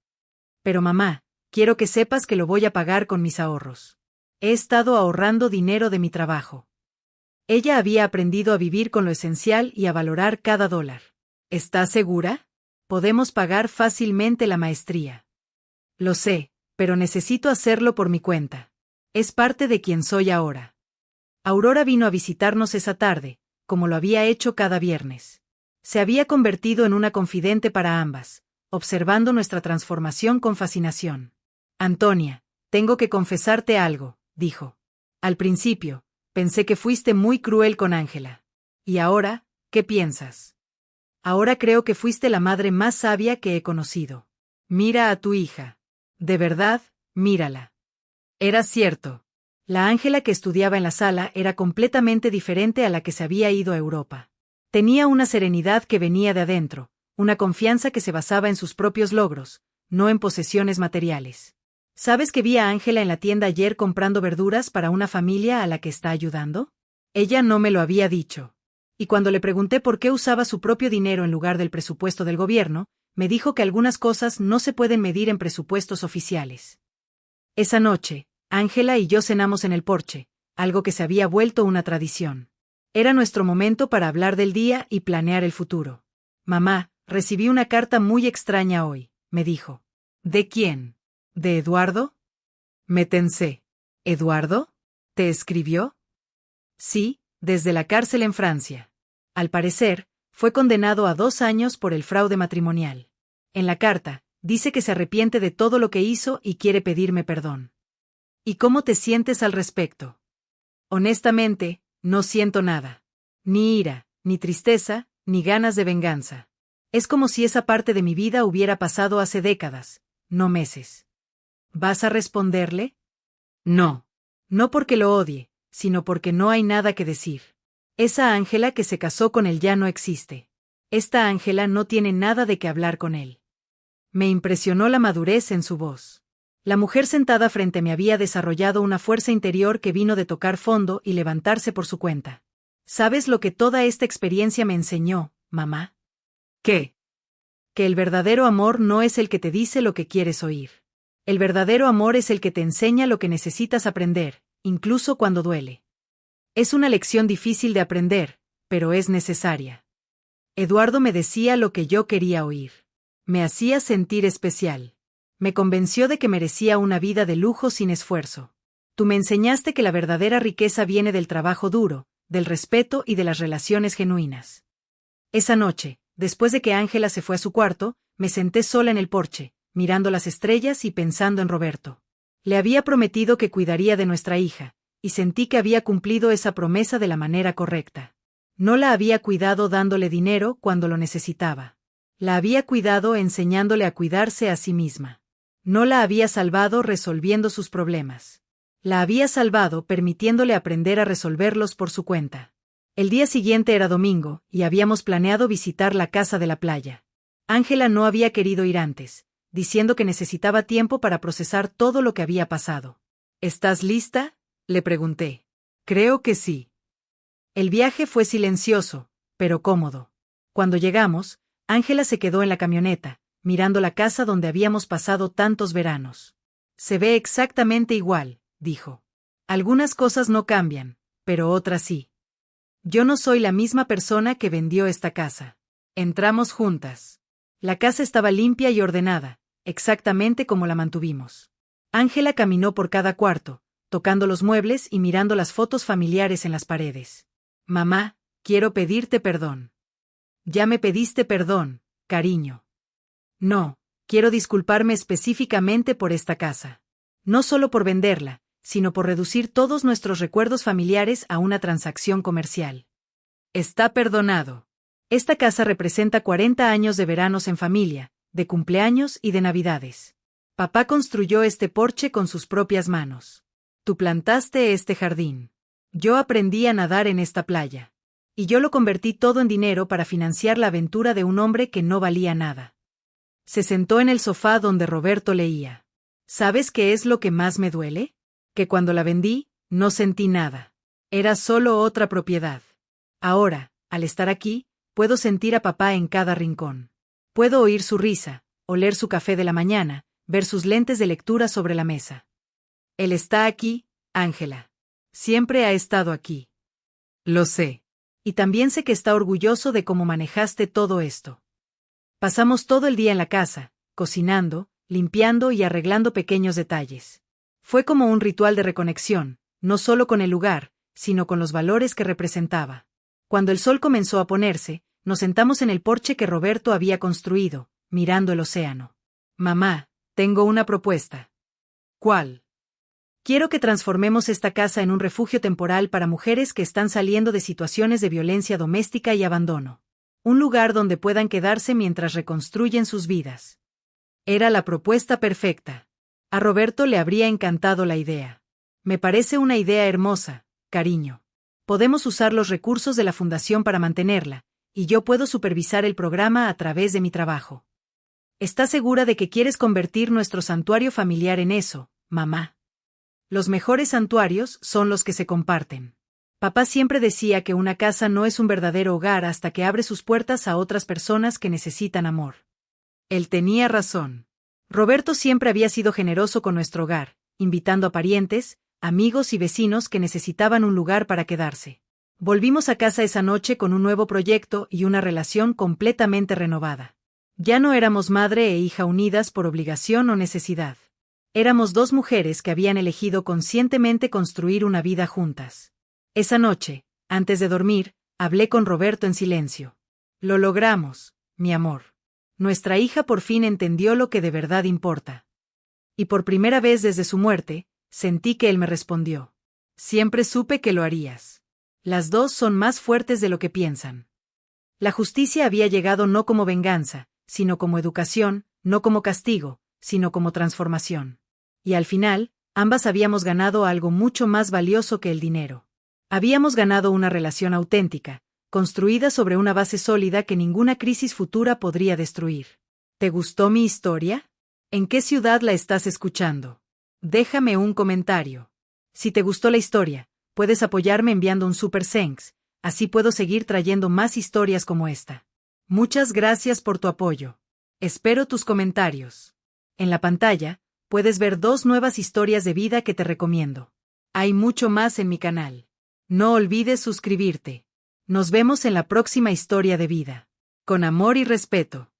Pero mamá, quiero que sepas que lo voy a pagar con mis ahorros. He estado ahorrando dinero de mi trabajo. Ella había aprendido a vivir con lo esencial y a valorar cada dólar. ¿Estás segura? Podemos pagar fácilmente la maestría. Lo sé, pero necesito hacerlo por mi cuenta. Es parte de quien soy ahora. Aurora vino a visitarnos esa tarde, como lo había hecho cada viernes. Se había convertido en una confidente para ambas, observando nuestra transformación con fascinación. Antonia, tengo que confesarte algo, dijo. Al principio, pensé que fuiste muy cruel con Ángela. ¿Y ahora, qué piensas? Ahora creo que fuiste la madre más sabia que he conocido. Mira a tu hija. De verdad, mírala. Era cierto. La Ángela que estudiaba en la sala era completamente diferente a la que se había ido a Europa. Tenía una serenidad que venía de adentro, una confianza que se basaba en sus propios logros, no en posesiones materiales. ¿Sabes que vi a Ángela en la tienda ayer comprando verduras para una familia a la que está ayudando? Ella no me lo había dicho. Y cuando le pregunté por qué usaba su propio dinero en lugar del presupuesto del gobierno, me dijo que algunas cosas no se pueden medir en presupuestos oficiales. Esa noche, Ángela y yo cenamos en el porche, algo que se había vuelto una tradición. Era nuestro momento para hablar del día y planear el futuro. Mamá, recibí una carta muy extraña hoy, me dijo. ¿De quién? ¿De Eduardo? Me tensé. ¿Eduardo? ¿Te escribió? Sí, desde la cárcel en Francia. Al parecer, fue condenado a 2 años por el fraude matrimonial. En la carta, dice que se arrepiente de todo lo que hizo y quiere pedirme perdón. ¿Y cómo te sientes al respecto? Honestamente, no siento nada. Ni ira, ni tristeza, ni ganas de venganza. Es como si esa parte de mi vida hubiera pasado hace décadas, no meses. ¿Vas a responderle? No. No porque lo odie, sino porque no hay nada que decir. Esa Ángela que se casó con él ya no existe. Esta Ángela no tiene nada de qué hablar con él. Me impresionó la madurez en su voz. La mujer sentada frente a mí había desarrollado una fuerza interior que vino de tocar fondo y levantarse por su cuenta. ¿Sabes lo que toda esta experiencia me enseñó, mamá? ¿Qué? Que el verdadero amor no es el que te dice lo que quieres oír. El verdadero amor es el que te enseña lo que necesitas aprender, incluso cuando duele. Es una lección difícil de aprender, pero es necesaria. Eduardo me decía lo que yo quería oír. Me hacía sentir especial. Me convenció de que merecía una vida de lujo sin esfuerzo. Tú me enseñaste que la verdadera riqueza viene del trabajo duro, del respeto y de las relaciones genuinas. Esa noche, después de que Ángela se fue a su cuarto, me senté sola en el porche, mirando las estrellas y pensando en Roberto. Le había prometido que cuidaría de nuestra hija, y sentí que había cumplido esa promesa de la manera correcta. No la había cuidado dándole dinero cuando lo necesitaba. La había cuidado enseñándole a cuidarse a sí misma. No la había salvado resolviendo sus problemas. La había salvado permitiéndole aprender a resolverlos por su cuenta. El día siguiente era domingo, y habíamos planeado visitar la casa de la playa. Ángela no había querido ir antes, diciendo que necesitaba tiempo para procesar todo lo que había pasado. ¿Estás lista?, le pregunté. Creo que sí. El viaje fue silencioso, pero cómodo. Cuando llegamos, Ángela se quedó en la camioneta, mirando la casa donde habíamos pasado tantos veranos. Se ve exactamente igual, dijo. Algunas cosas no cambian, pero otras sí. Yo no soy la misma persona que vendió esta casa. Entramos juntas. La casa estaba limpia y ordenada, exactamente como la mantuvimos. Ángela caminó por cada cuarto, tocando los muebles y mirando las fotos familiares en las paredes. Mamá, quiero pedirte perdón. Ya me pediste perdón, cariño. No, quiero disculparme específicamente por esta casa. No solo por venderla, sino por reducir todos nuestros recuerdos familiares a una transacción comercial. Está perdonado. Esta casa representa 40 años de veranos en familia, de cumpleaños y de Navidades. Papá construyó este porche con sus propias manos. Tú plantaste este jardín. Yo aprendí a nadar en esta playa. Y yo lo convertí todo en dinero para financiar la aventura de un hombre que no valía nada. Se sentó en el sofá donde Roberto leía. ¿Sabes qué es lo que más me duele? Que cuando la vendí, no sentí nada. Era solo otra propiedad. Ahora, al estar aquí, puedo sentir a papá en cada rincón. Puedo oír su risa, oler su café de la mañana, ver sus lentes de lectura sobre la mesa. Él está aquí, Ángela. Siempre ha estado aquí. Lo sé. Y también sé que está orgulloso de cómo manejaste todo esto. Pasamos todo el día en la casa, cocinando, limpiando y arreglando pequeños detalles. Fue como un ritual de reconexión, no solo con el lugar, sino con los valores que representaba. Cuando el sol comenzó a ponerse, nos sentamos en el porche que Roberto había construido, mirando el océano. Mamá, tengo una propuesta. ¿Cuál? Quiero que transformemos esta casa en un refugio temporal para mujeres que están saliendo de situaciones de violencia doméstica y abandono. Un lugar donde puedan quedarse mientras reconstruyen sus vidas. Era la propuesta perfecta. A Roberto le habría encantado la idea. Me parece una idea hermosa, cariño. Podemos usar los recursos de la fundación para mantenerla, y yo puedo supervisar el programa a través de mi trabajo. ¿Estás segura de que quieres convertir nuestro santuario familiar en eso, mamá? Los mejores santuarios son los que se comparten. Papá siempre decía que una casa no es un verdadero hogar hasta que abre sus puertas a otras personas que necesitan amor. Él tenía razón. Roberto siempre había sido generoso con nuestro hogar, invitando a parientes, amigos y vecinos que necesitaban un lugar para quedarse. Volvimos a casa esa noche con un nuevo proyecto y una relación completamente renovada. Ya no éramos madre e hija unidas por obligación o necesidad. Éramos dos mujeres que habían elegido conscientemente construir una vida juntas. Esa noche, antes de dormir, hablé con Roberto en silencio. Lo logramos, mi amor. Nuestra hija por fin entendió lo que de verdad importa. Y por primera vez desde su muerte, sentí que él me respondió. Siempre supe que lo harías. Las dos son más fuertes de lo que piensan. La justicia había llegado no como venganza, sino como educación, no como castigo, sino como transformación. Y al final, ambas habíamos ganado algo mucho más valioso que el dinero. Habíamos ganado una relación auténtica, construida sobre una base sólida que ninguna crisis futura podría destruir. ¿Te gustó mi historia? ¿En qué ciudad la estás escuchando? Déjame un comentario. Si te gustó la historia, puedes apoyarme enviando un Super Thanks, así puedo seguir trayendo más historias como esta. Muchas gracias por tu apoyo. Espero tus comentarios. En la pantalla, puedes ver 2 nuevas historias de vida que te recomiendo. Hay mucho más en mi canal. No olvides suscribirte. Nos vemos en la próxima historia de vida. Con amor y respeto.